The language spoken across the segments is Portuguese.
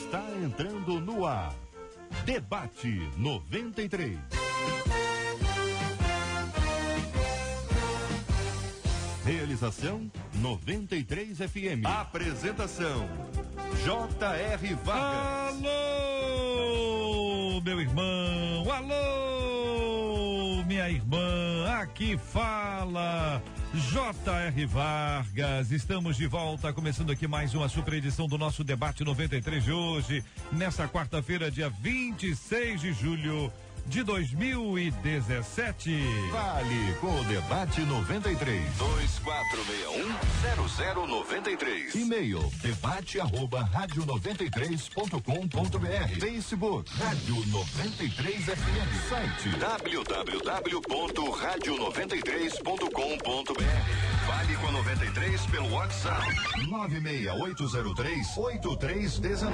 Está entrando no ar. Debate 93. Realização 93 FM. Apresentação J.R. Vargas. Alô, meu irmão. Alô, minha irmã. Aqui fala J.R. Vargas. Estamos de volta, começando aqui mais uma super edição do nosso Debate 93 de hoje, nessa quarta-feira, dia 26 de julho de 2017. Vale com o Debate 93. 2461-0093. E-mail debate@radio93.com.br. Facebook Rádio 93 FM. Site www.radio93.com.br. Vale com 93 pelo WhatsApp 96803-8319.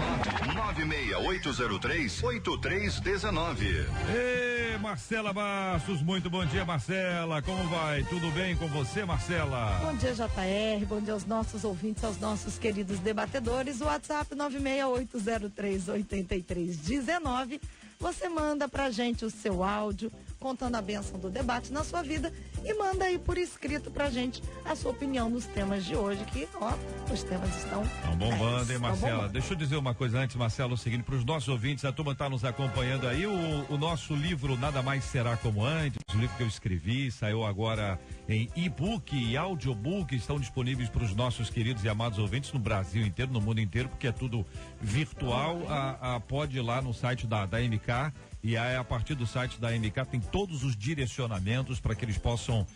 96803-8319. Ei, Marcela Bastos, muito bom dia, Marcela. Como vai? Tudo bem com você, Marcela? Bom dia, JR. Bom dia aos nossos ouvintes, aos nossos queridos debatedores. O WhatsApp 96803-8319. Você manda pra gente o seu áudio contando a bênção do debate na sua vida e manda aí por escrito pra gente a sua opinião nos temas de hoje, que, ó, os temas estão bombando, hein, Marcela? Deixa eu dizer uma coisa antes, Marcela, o seguinte, pros nossos ouvintes, a turma tá nos acompanhando aí, o nosso livro Nada Mais Será Como Antes, o livro que eu escrevi, saiu agora em e-book e audiobook, estão disponíveis para os nossos queridos e amados ouvintes no Brasil inteiro, no mundo inteiro, porque é tudo virtual. Pode ir lá no site da MK, e aí, a partir do site da MK tem todos os direcionamentos para que eles possam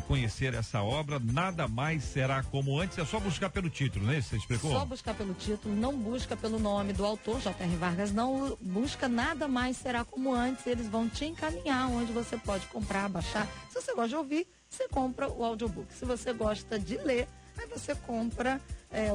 conhecer essa obra. Nada Mais Será Como Antes. É só buscar pelo título, né? Você explicou? Só buscar pelo título, não busca pelo nome do autor, J.R. Vargas, não busca Nada Mais Será Como Antes. Eles vão te encaminhar onde você pode comprar, baixar. Se você gosta de ouvir, você compra o audiobook. Se você gosta de ler, aí você compra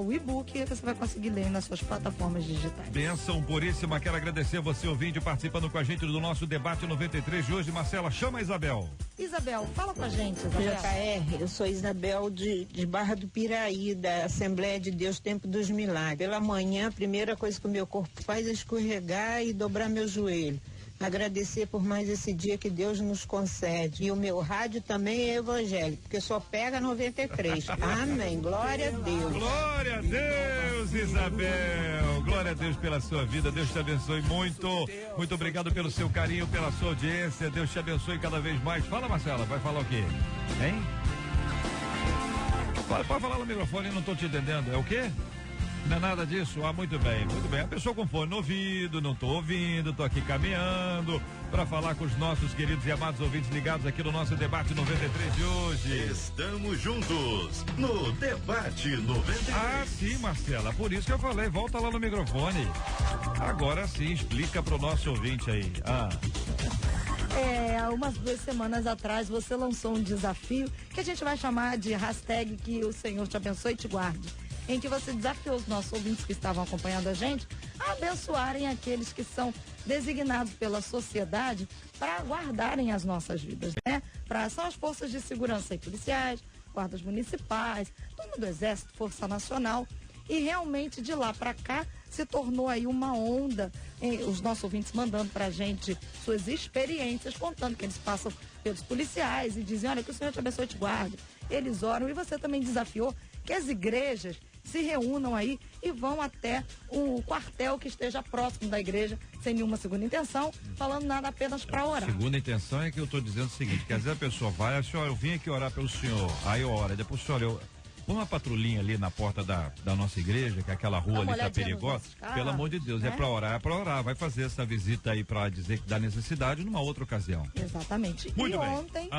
o e-book e você vai conseguir ler nas suas plataformas digitais. Benção puríssima, quero agradecer a você, ouvinte, participando com a gente do nosso Debate 93 de hoje. Marcela, chama a Isabel. Isabel, fala com a gente, Isabel. JR, eu sou Isabel de Barra do Piraí, da Assembleia de Deus Tempo dos Milagres. Pela manhã, a primeira coisa que o meu corpo faz é escorregar e dobrar meu joelho. Agradecer por mais esse dia que Deus nos concede. E o meu rádio também é evangélico, porque só pega 93. Amém. Glória a Deus. Glória a Deus, Isabel. Glória a Deus pela sua vida. Deus te abençoe muito. Muito obrigado pelo seu carinho, pela sua audiência. Deus te abençoe cada vez mais. Fala, Marcela, vai falar o quê? Hein? Pode falar no microfone, não estou te entendendo. É o quê? Não é nada disso? Ah, muito bem, muito bem. A pessoa com fone no ouvido, não tô ouvindo, tô aqui caminhando para falar com os nossos queridos e amados ouvintes ligados aqui no nosso Debate 93 de hoje. Estamos juntos no Debate 93. Ah, sim, Marcela, por isso que eu falei, volta lá no microfone. Agora sim, explica pro nosso ouvinte aí. Há umas 2 semanas atrás você lançou um desafio que a gente vai chamar de hashtag que o Senhor te abençoe e te guarde, em que você desafiou os nossos ouvintes que estavam acompanhando a gente a abençoarem aqueles que são designados pela sociedade para guardarem as nossas vidas, né? São as forças de segurança e policiais, guardas municipais, turma do Exército, Força Nacional, e realmente de lá para cá se tornou aí uma onda, os nossos ouvintes mandando pra gente suas experiências, contando que eles passam pelos policiais e dizem, olha, que o Senhor te abençoe e te guarde. Eles oram, e você também desafiou que as igrejas se reúnam aí e vão até o quartel que esteja próximo da igreja, sem nenhuma segunda intenção, falando nada apenas para orar. Segunda intenção é que eu estou dizendo o seguinte, que às vezes a pessoa vai, senhor, eu vim aqui orar pelo senhor, aí ora, depois, senhor, uma patrulhinha ali na porta da nossa igreja, que é aquela rua ali tá perigosa, pelo amor de Deus, né? É para orar, vai fazer essa visita aí para dizer que dá necessidade numa outra ocasião. Exatamente. Muito e bem. Ontem,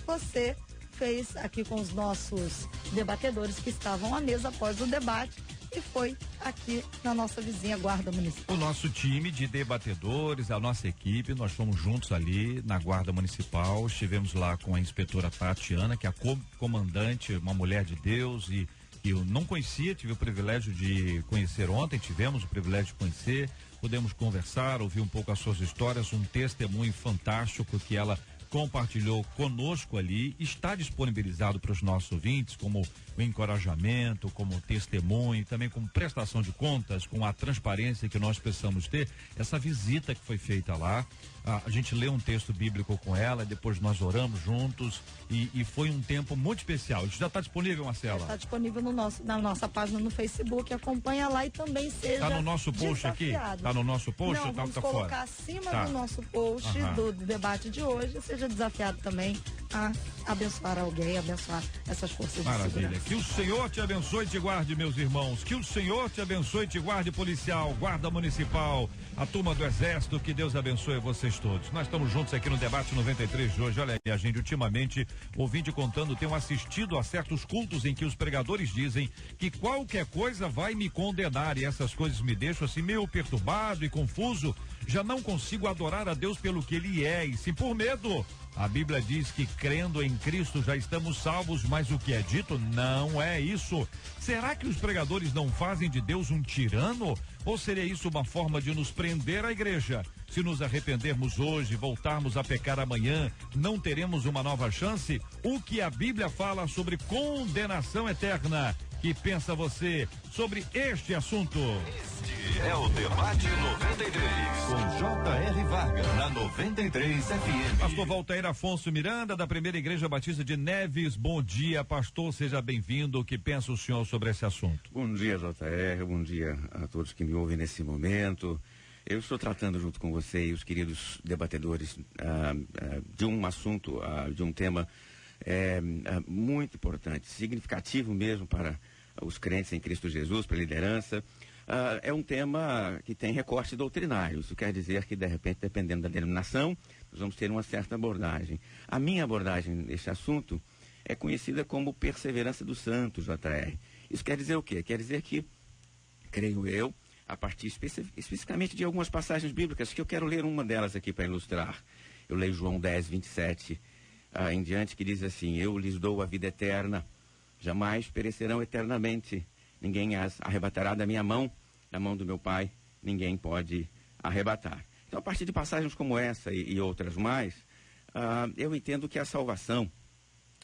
você fez aqui com os nossos debatedores que estavam à mesa após o debate e foi aqui na nossa vizinha Guarda Municipal. O nosso time de debatedores, a nossa equipe, nós fomos juntos ali na Guarda Municipal, estivemos lá com a inspetora Tatiana, que é a comandante, uma mulher de Deus, e eu não conhecia, tive o privilégio de conhecer ontem, tivemos o privilégio de conhecer, pudemos conversar, ouvir um pouco as suas histórias, um testemunho fantástico que ela compartilhou conosco ali, está disponibilizado para os nossos ouvintes como o encorajamento, como testemunho, também como prestação de contas, com a transparência que nós precisamos ter. Essa visita que foi feita lá, a gente leu um texto bíblico com ela, depois nós oramos juntos e foi um tempo muito especial. Isso já está disponível, Marcela? Está disponível na nossa página no Facebook, acompanha lá e também seja Está no nosso post desafiado. aqui? Está no nosso post Não, ou vamos tá colocar fora? acima do nosso post do debate de hoje, seja desafiado também a abençoar alguém, abençoar essas forças Maravilha. de segurança. Que o Senhor te abençoe e te guarde, meus irmãos. Que o Senhor te abençoe e te guarde, policial, guarda municipal, a turma do Exército, que Deus abençoe vocês todos. Nós estamos juntos aqui no Debate 93 de hoje. Olha aí, a gente ultimamente, ouvinte contando, tenho assistido a certos cultos em que os pregadores dizem que qualquer coisa vai me condenar e essas coisas me deixam assim meio perturbado e confuso. Já não consigo adorar a Deus pelo que Ele é e sim por medo. A Bíblia diz que crendo em Cristo já estamos salvos, mas o que é dito não é isso. Será que os pregadores não fazem de Deus um tirano? Ou seria isso uma forma de nos prender à igreja? Se nos arrependermos hoje, voltarmos a pecar amanhã, não teremos uma nova chance? O que a Bíblia fala sobre condenação eterna? Que pensa você sobre este assunto? Este é o Debate 93, com J.R. Varga, na 93 FM. Pastor Valtair Afonso Miranda, da Primeira Igreja Batista de Neves. Bom dia, pastor, seja bem-vindo. O que pensa o senhor sobre esse assunto? Bom dia, J.R., bom dia a todos que me ouvem nesse momento. Eu estou tratando junto com você e os queridos debatedores de um assunto, de um tema muito importante, significativo mesmo para os crentes em Cristo Jesus, para a liderança. É um tema que tem recorte doutrinário. Isso quer dizer que, de repente, dependendo da denominação, nós vamos ter uma certa abordagem. A minha abordagem nesse assunto é conhecida como perseverança dos santos, J.R. Isso quer dizer o quê? Quer dizer que, creio eu, a partir especificamente de algumas passagens bíblicas, que eu quero ler uma delas aqui para ilustrar. Eu leio João 10, 27 em diante, que diz assim: eu lhes dou a vida eterna, jamais perecerão eternamente, ninguém as arrebatará da minha mão, da mão do meu Pai, ninguém pode arrebatar. Então, a partir de passagens como essa e outras mais, eu entendo que a salvação,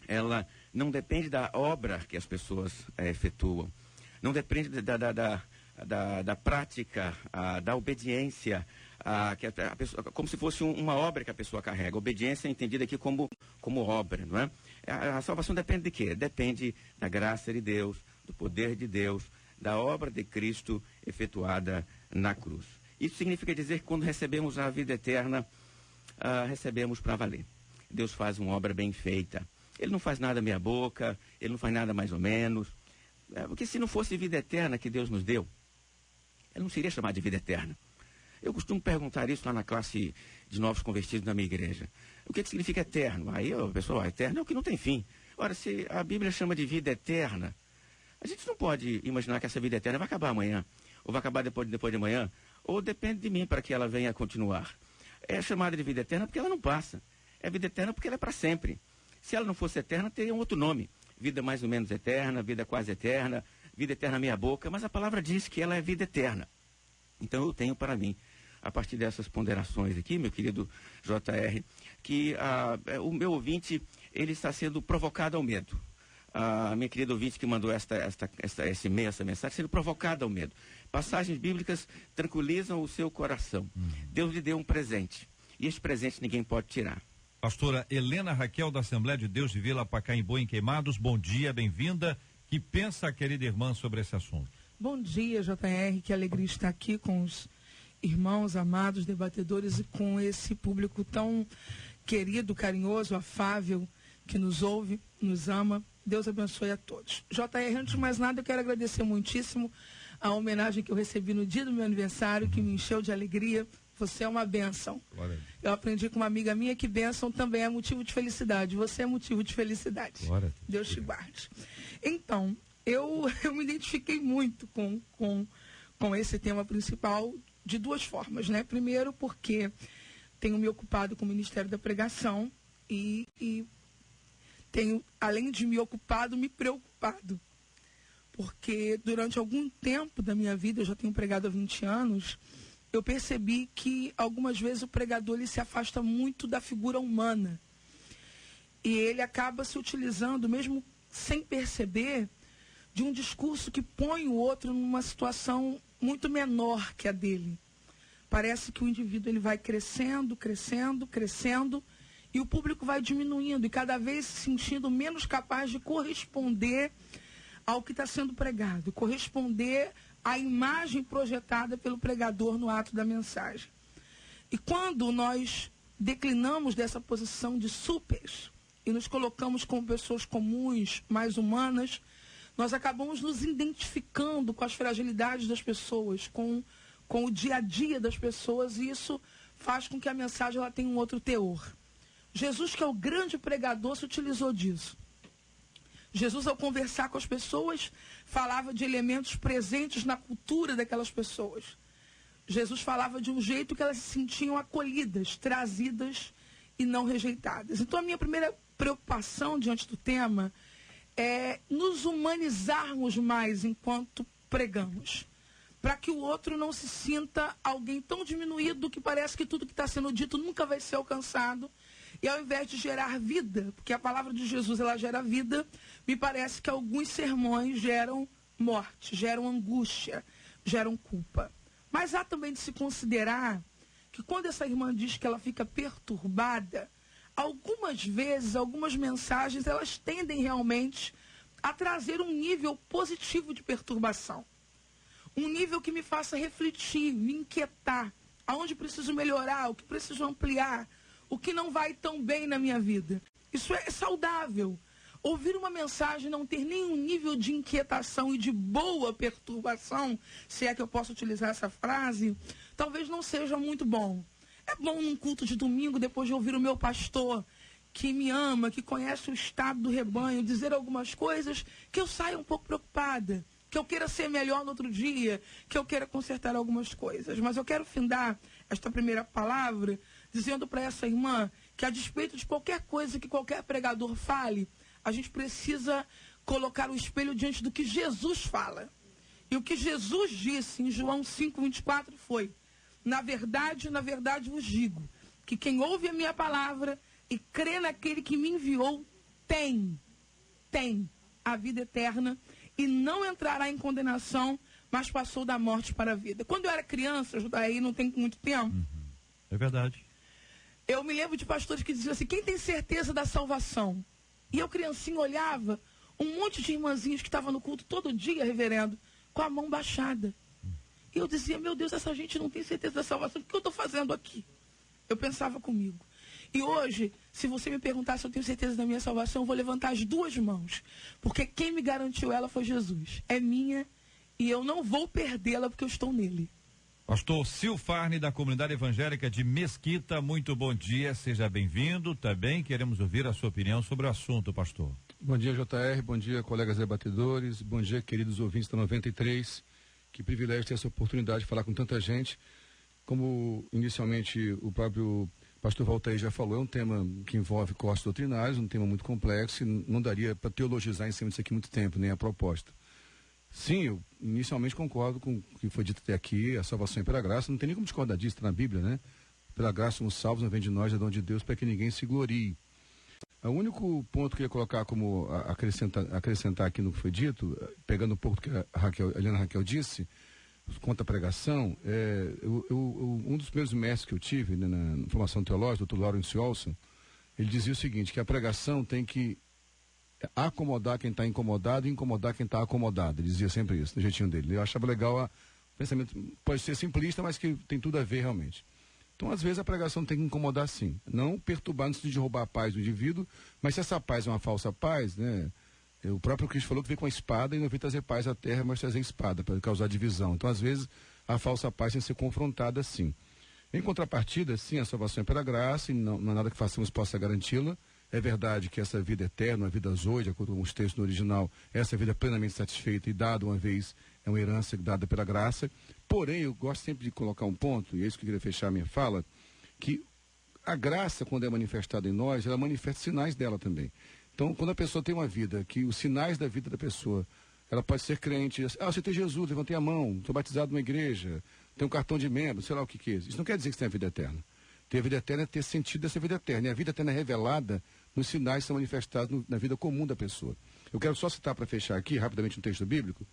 ela não depende da obra que as pessoas efetuam, não depende da prática, da obediência, que a pessoa, como se fosse uma obra que a pessoa carrega. Obediência é entendida aqui como obra, não é? A salvação depende de quê? Depende da graça de Deus, do poder de Deus, da obra de Cristo efetuada na cruz. Isso significa dizer que quando recebemos a vida eterna, recebemos para valer. Deus faz uma obra bem feita. Ele não faz nada meia boca, ele não faz nada mais ou menos. Porque se não fosse vida eterna que Deus nos deu, ele não seria chamado de vida eterna. Eu costumo perguntar isso lá na classe de novos convertidos na minha igreja. O que significa eterno? Aí a pessoa, eterno é o que não tem fim. Ora, se a Bíblia chama de vida eterna, a gente não pode imaginar que essa vida eterna vai acabar amanhã, ou vai acabar depois de amanhã, ou depende de mim para que ela venha a continuar. É chamada de vida eterna porque ela não passa. É vida eterna porque ela é para sempre. Se ela não fosse eterna, teria um outro nome. Vida mais ou menos eterna, vida quase eterna, vida eterna meia boca, mas a palavra diz que ela é vida eterna. Então eu tenho para mim, a partir dessas ponderações aqui, meu querido J.R., que o meu ouvinte, ele está sendo provocado ao medo. A minha querida ouvinte que mandou essa mensagem, sendo provocada ao medo. Passagens bíblicas tranquilizam o seu coração. Deus lhe deu um presente, e esse presente ninguém pode tirar. Pastora Helena Raquel, da Assembleia de Deus de Vila Pacaembu, em Queimados, bom dia, bem-vinda. Que pensa a querida irmã sobre esse assunto? Bom dia, J.R., que alegria estar aqui com os irmãos amados, debatedores e com esse público tão querido, carinhoso, afável, que nos ouve, nos ama. Deus abençoe a todos. J.R., antes de mais nada, eu quero agradecer muitíssimo a homenagem que eu recebi no dia do meu aniversário, que me encheu de alegria. Você é uma bênção. Eu aprendi com uma amiga minha que bênção também é motivo de felicidade. Você é motivo de felicidade. Deus te guarde. Então, eu me identifiquei muito com esse tema principal de duas formas, né? Primeiro, porque tenho me ocupado com o Ministério da Pregação e tenho, além de me ocupado, me preocupado. Porque durante algum tempo da minha vida, eu já tenho pregado há 20 anos, eu percebi que algumas vezes o pregador ele se afasta muito da figura humana. E ele acaba se utilizando, mesmo sem perceber, de um discurso que põe o outro numa situação muito menor que a dele. Parece que o indivíduo ele vai crescendo, crescendo, crescendo, e o público vai diminuindo e cada vez se sentindo menos capaz de corresponder ao que está sendo pregado, corresponder à imagem projetada pelo pregador no ato da mensagem. E quando nós declinamos dessa posição de supers e nos colocamos como pessoas comuns, mais humanas, nós acabamos nos identificando com as fragilidades das pessoas, com o dia a dia das pessoas, e isso faz com que a mensagem ela tenha um outro teor. Jesus, que é o grande pregador, se utilizou disso. Jesus, ao conversar com as pessoas, falava de elementos presentes na cultura daquelas pessoas. Jesus falava de um jeito que elas se sentiam acolhidas, trazidas e não rejeitadas. Então, a minha primeira preocupação diante do tema é nos humanizarmos mais enquanto pregamos, para que o outro não se sinta alguém tão diminuído que parece que tudo que está sendo dito nunca vai ser alcançado. E ao invés de gerar vida, porque a palavra de Jesus ela gera vida, me parece que alguns sermões geram morte, geram angústia, geram culpa. Mas há também de se considerar que quando essa irmã diz que ela fica perturbada, algumas vezes, algumas mensagens, elas tendem realmente a trazer um nível positivo de perturbação. Um nível que me faça refletir, me inquietar, aonde preciso melhorar, o que preciso ampliar, o que não vai tão bem na minha vida. Isso é saudável. Ouvir uma mensagem não ter nenhum nível de inquietação e de boa perturbação, se é que eu posso utilizar essa frase, talvez não seja muito bom. É bom num culto de domingo, depois de ouvir o meu pastor, que me ama, que conhece o estado do rebanho, dizer algumas coisas, que eu saia um pouco preocupada, que eu queira ser melhor no outro dia, que eu queira consertar algumas coisas. Mas eu quero findar esta primeira palavra dizendo para essa irmã que, a despeito de qualquer coisa que qualquer pregador fale, a gente precisa colocar o espelho diante do que Jesus fala. E o que Jesus disse em João 5:24 foi: na verdade vos digo, que quem ouve a minha palavra e crê naquele que me enviou, tem a vida eterna e não entrará em condenação, mas passou da morte para a vida. Quando eu era criança, aí não tem muito tempo. É verdade. Eu me lembro de pastores que diziam assim: quem tem certeza da salvação? E eu, criancinha, olhava um monte de irmãzinhos que estavam no culto todo dia, reverendo, com a mão baixada. E eu dizia: meu Deus, essa gente não tem certeza da salvação, o que eu estou fazendo aqui? Eu pensava comigo. E hoje, se você me perguntar se eu tenho certeza da minha salvação, eu vou levantar as duas mãos. Porque quem me garantiu ela foi Jesus. É minha e eu não vou perdê-la porque eu estou nele. Pastor Silfarne, da Comunidade Evangélica de Mesquita, muito bom dia, seja bem-vindo. Também queremos ouvir a sua opinião sobre o assunto, pastor. Bom dia, JR, bom dia, colegas debatedores, bom dia, queridos ouvintes da 93. Que privilégio ter essa oportunidade de falar com tanta gente. Como inicialmente o próprio pastor Valtair já falou, é um tema que envolve cortes doutrinários, um tema muito complexo, e não daria para teologizar em cima disso aqui muito tempo, nem a proposta. Sim, eu inicialmente concordo com o que foi dito até aqui, a salvação é pela graça, não tem nem como discordar disso, está na Bíblia, né? Pela graça somos salvos, não vem de nós, é dom de Deus, para que ninguém se glorie. O único ponto que eu ia colocar como acrescentar aqui no que foi dito, pegando um pouco do que a Helena Raquel disse, quanto à pregação, um dos primeiros mestres que eu tive, né, na formação teológica, o Dr. Lawrence Olson, ele dizia o seguinte, que a pregação tem que acomodar quem está incomodado e incomodar quem está acomodado. Ele dizia sempre isso, no jeitinho dele. Eu achava legal o pensamento, pode ser simplista, mas que tem tudo a ver realmente. Então, às vezes, a pregação tem que incomodar sim. Não perturbar no sentido de roubar a paz do indivíduo, mas se essa paz é uma falsa paz, né? O próprio Cristo falou que veio com a espada e não veio trazer paz à terra, mas trazer espada, para causar divisão. Então, às vezes, a falsa paz tem que ser confrontada sim. Em contrapartida, sim, a salvação é pela graça e não há nada que façamos possa garanti-la. É verdade que essa vida eterna, a vida zoe, de acordo com os textos no original, essa vida plenamente satisfeita e dada uma vez, é uma herança dada pela graça. Porém, eu gosto sempre de colocar um ponto, e é isso que eu queria fechar a minha fala, que a graça, quando é manifestada em nós, ela manifesta sinais dela também. Então, quando a pessoa tem uma vida, que os sinais da vida da pessoa, ela pode ser crente, você tem Jesus, levantei a mão, sou batizado numa igreja, tem um cartão de membro, sei lá o que é isso. Isso não quer dizer que você tem a vida eterna. Ter a vida eterna é ter sentido dessa vida eterna. E a vida eterna é revelada nos sinais que são manifestados na vida comum da pessoa. Eu quero só citar para fechar aqui, rapidamente, um texto bíblico,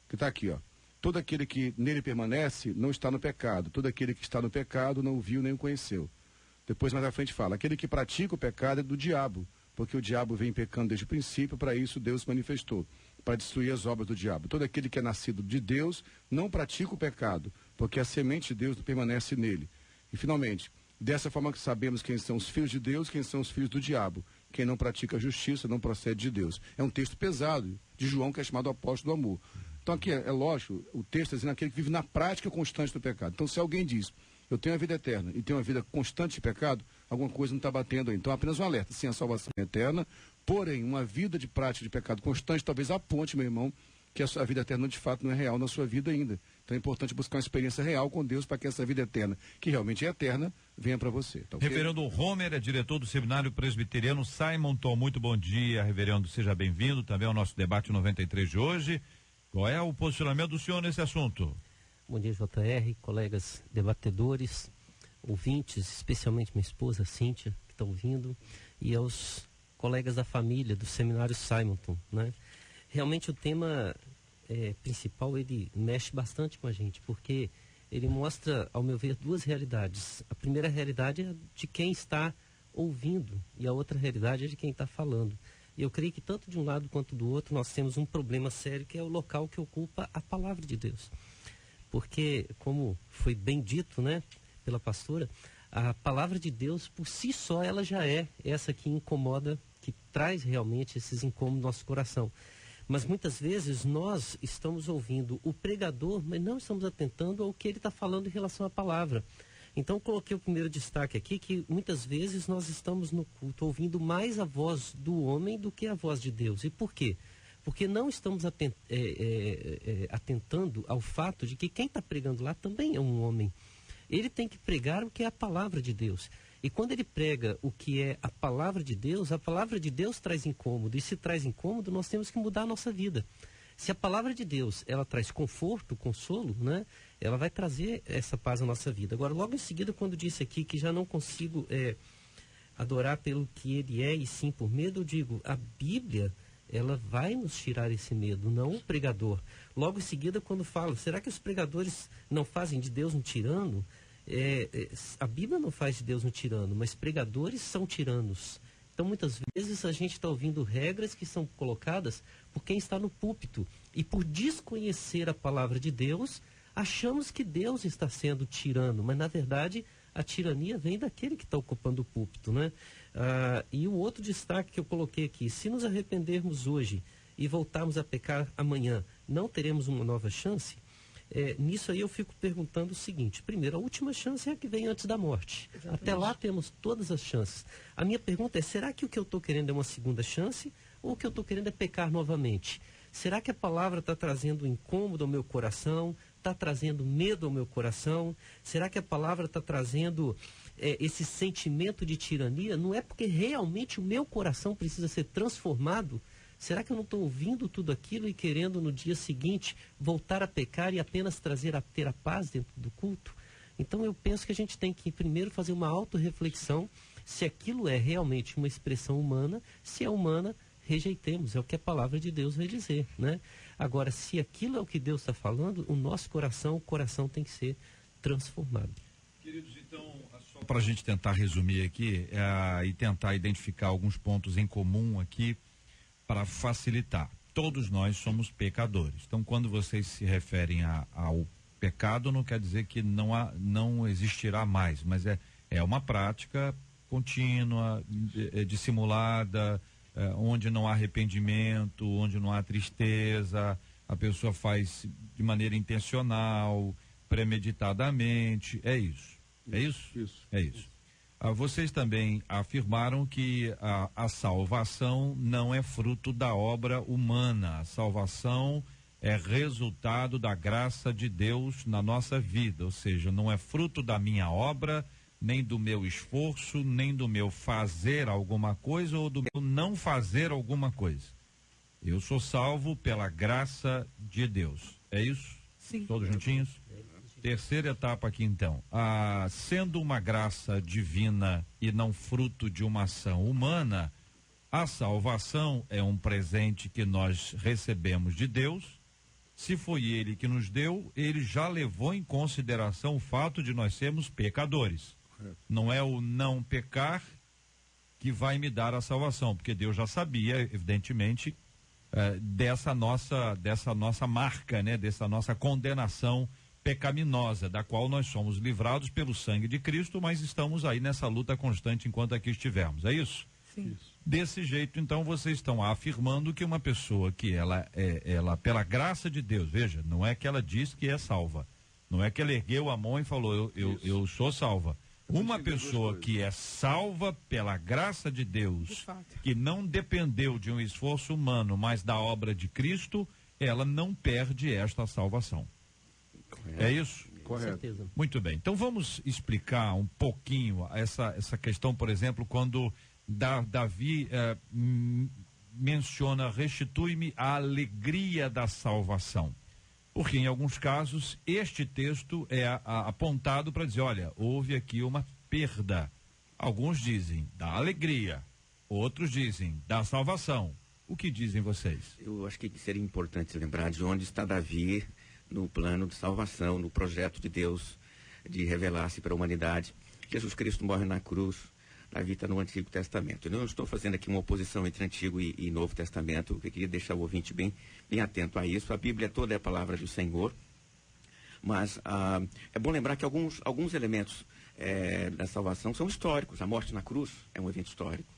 que está aqui, ó. Todo aquele que nele permanece não está no pecado. Todo aquele que está no pecado não o viu nem o conheceu. Depois, mais à frente, fala: aquele que pratica o pecado é do diabo, porque o diabo vem pecando desde o princípio, para isso Deus se manifestou, para destruir as obras do diabo. Todo aquele que é nascido de Deus não pratica o pecado, porque a semente de Deus permanece nele. E, finalmente, dessa forma que sabemos quem são os filhos de Deus, quem são os filhos do diabo. Quem não pratica a justiça não procede de Deus. É um texto pesado de João, que é chamado apóstolo do amor. Então aqui é lógico, o texto está dizendo aquele que vive na prática constante do pecado. Então se alguém diz, eu tenho a vida eterna e tenho uma vida constante de pecado, alguma coisa não está batendo aí. Então apenas um alerta, sim, a salvação é eterna, porém uma vida de prática de pecado constante talvez aponte, meu irmão, que a vida eterna de fato não é real na sua vida ainda. Então é importante buscar uma experiência real com Deus para que essa vida eterna, que realmente é eterna, venha para você. Tá, okay? Reverendo Homer é diretor do Seminário Presbiteriano Simonton. Muito bom dia, reverendo, seja bem-vindo também ao nosso debate 93 de hoje. Qual é o posicionamento do senhor nesse assunto? Bom dia, JR, colegas debatedores, ouvintes, especialmente minha esposa Cíntia, que estão vindo, e aos colegas da família do Seminário Simonton, né? Realmente o tema principal, ele mexe bastante com a gente, porque ele mostra, ao meu ver, duas realidades. A primeira realidade é de quem está ouvindo, e a outra realidade é de quem está falando. E eu creio que tanto de um lado quanto do outro nós temos um problema sério, que é o local que ocupa a palavra de Deus. Porque, como foi bem dito, né, pela pastora, a palavra de Deus por si só ela já é essa que incomoda, que traz realmente esses incômodos no nosso coração. Mas muitas vezes nós estamos ouvindo o pregador, mas não estamos atentando ao que ele está falando em relação à palavra. Então, coloquei o primeiro destaque aqui, que muitas vezes nós estamos no culto ouvindo mais a voz do homem do que a voz de Deus. E por quê? Porque não estamos atentando ao fato de que quem está pregando lá também é um homem. Ele tem que pregar o que é a palavra de Deus. E quando ele prega o que é a palavra de Deus traz incômodo. E se traz incômodo, nós temos que mudar a nossa vida. Se a palavra de Deus, ela traz conforto, consolo, né? Ela vai trazer essa paz à nossa vida. Agora, logo em seguida, quando disse aqui que já não consigo adorar pelo que ele é e sim por medo, eu digo, a Bíblia, ela vai nos tirar esse medo, não o pregador. Logo em seguida, quando falo, será que os pregadores não fazem de Deus um tirano? A Bíblia não faz de Deus um tirano, mas pregadores são tiranos. Então, muitas vezes, a gente está ouvindo regras que são colocadas por quem está no púlpito. E por desconhecer a palavra de Deus, achamos que Deus está sendo tirano. Mas, na verdade, a tirania vem daquele que está ocupando o púlpito, né? E o outro destaque que eu coloquei aqui, se nos arrependermos hoje e voltarmos a pecar amanhã, não teremos uma nova chance? Nisso aí eu fico perguntando o seguinte: primeiro, a última chance é a que vem antes da morte. Exatamente. Até lá temos todas as chances. A minha pergunta é, será que o que eu estou querendo é uma segunda chance? Ou o que eu estou querendo é pecar novamente? Será que a palavra está trazendo incômodo ao meu coração? Está trazendo medo ao meu coração? Será que a palavra está trazendo esse sentimento de tirania? Não é porque realmente o meu coração precisa ser transformado? Será que eu não estou ouvindo tudo aquilo e querendo no dia seguinte voltar a pecar e apenas ter a paz dentro do culto? Então eu penso que a gente tem que primeiro fazer uma autorreflexão se aquilo é realmente uma expressão humana. Se é humana, rejeitemos, é o que a palavra de Deus vai dizer, né? Agora, se aquilo é o que Deus está falando, o nosso coração, o coração tem que ser transformado. Queridos, então, só para a gente tentar resumir aqui e tentar identificar alguns pontos em comum aqui, para facilitar. Todos nós somos pecadores. Então, quando vocês se referem ao pecado, não quer dizer que não existirá mais, mas é uma prática contínua, dissimulada, onde não há arrependimento, onde não há tristeza, a pessoa faz de maneira intencional, premeditadamente. É isso. É isso? Isso. É isso. Vocês também afirmaram que a salvação não é fruto da obra humana. A salvação é resultado da graça de Deus na nossa vida, ou seja, não é fruto da minha obra, nem do meu esforço, nem do meu fazer alguma coisa ou do meu não fazer alguma coisa. Eu sou salvo pela graça de Deus. É isso? Sim. Todos juntinhos? Terceira etapa aqui então, sendo uma graça divina e não fruto de uma ação humana, A salvação é um presente que nós recebemos de Deus. Se foi Ele que nos deu, Ele já levou em consideração o fato de nós sermos pecadores. Não é o não pecar que vai me dar a salvação, porque Deus já sabia, evidentemente, dessa nossa marca, né? Dessa nossa condenação pecaminosa, da qual nós somos livrados pelo sangue de Cristo, mas estamos aí nessa luta constante enquanto aqui estivermos. É isso? Sim. Desse jeito, então, vocês estão afirmando que uma pessoa que ela pela graça de Deus, veja, não é que ela diz que é salva, não é que ela ergueu a mão e falou, eu sou salva. Uma pessoa que é salva pela graça de Deus, que não dependeu de um esforço humano, mas da obra de Cristo, ela não perde esta salvação. Correto. É isso? Correto. Muito bem. Então vamos explicar um pouquinho essa questão, por exemplo, quando Davi menciona, restitui-me a alegria da salvação. Porque em alguns casos este texto é apontado para dizer, olha, houve aqui uma perda. Alguns dizem da alegria, outros dizem da salvação. O que dizem vocês? Eu acho que seria importante lembrar de onde está Davi no plano de salvação, no projeto de Deus de revelar-se para a humanidade. Jesus Cristo morre na cruz. Davi está no Antigo Testamento. Eu não estou fazendo aqui uma oposição entre Antigo e Novo Testamento. Eu queria deixar o ouvinte bem atento a isso. A Bíblia toda é a palavra do Senhor. Mas é bom lembrar que alguns elementos da salvação são históricos. A morte na cruz é um evento histórico.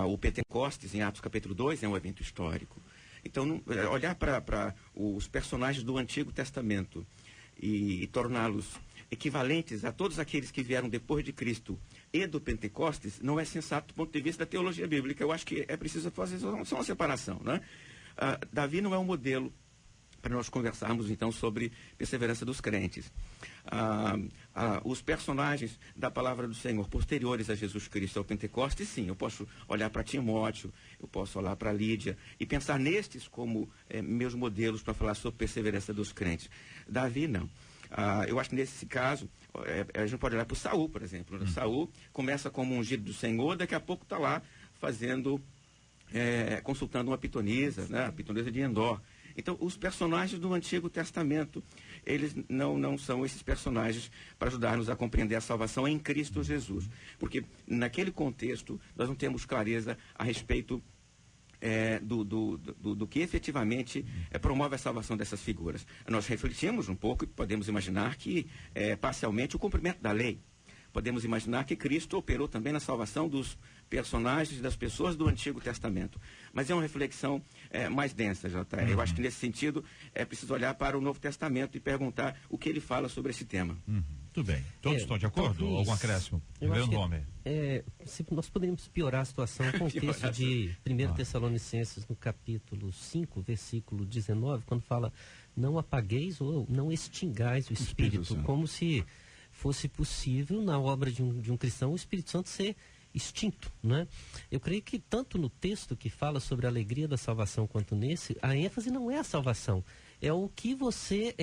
O Pentecostes, em Atos capítulo 2, é um evento histórico. Então, olhar para os personagens do Antigo Testamento e torná-los equivalentes a todos aqueles que vieram depois de Cristo e do Pentecostes, não é sensato do ponto de vista da teologia bíblica. Eu acho que é preciso fazer só uma separação, né? Davi não é um modelo para nós conversarmos, então, sobre perseverança dos crentes. Os personagens da palavra do Senhor posteriores a Jesus Cristo ao Pentecostes, sim, eu posso olhar para Timóteo, eu posso olhar para Lídia e pensar nestes como meus modelos para falar sobre perseverança dos crentes. Davi, não. Eu acho que nesse caso, a gente pode olhar para o Saul, por exemplo. Saul começa como ungido do Senhor, daqui a pouco está lá consultando uma pitonisa, né? A pitonisa de Endor. Então, os personagens do Antigo Testamento, eles não são esses personagens para ajudar-nos a compreender a salvação em Cristo Jesus. Porque naquele contexto, nós não temos clareza a respeito do que efetivamente promove a salvação dessas figuras. Nós refletimos um pouco e podemos imaginar que parcialmente o cumprimento da lei. Podemos imaginar que Cristo operou também na salvação dos personagens, das pessoas do Antigo Testamento. Mas é uma reflexão mais densa, J.R. Eu acho que nesse sentido é preciso olhar para o Novo Testamento e perguntar o que ele fala sobre esse tema. Tudo bem. Todos estão de acordo? Talvez, algum acréscimo? Nós poderíamos piorar a situação com o texto de 1 Tessalonicenses, no capítulo 5, versículo 19, quando fala, não apagueis ou não extingais o Espírito, como se fosse possível, na obra de um cristão, o Espírito Santo ser extinto, né? Eu creio que tanto no texto que fala sobre a alegria da salvação, quanto nesse, a ênfase não é a salvação, é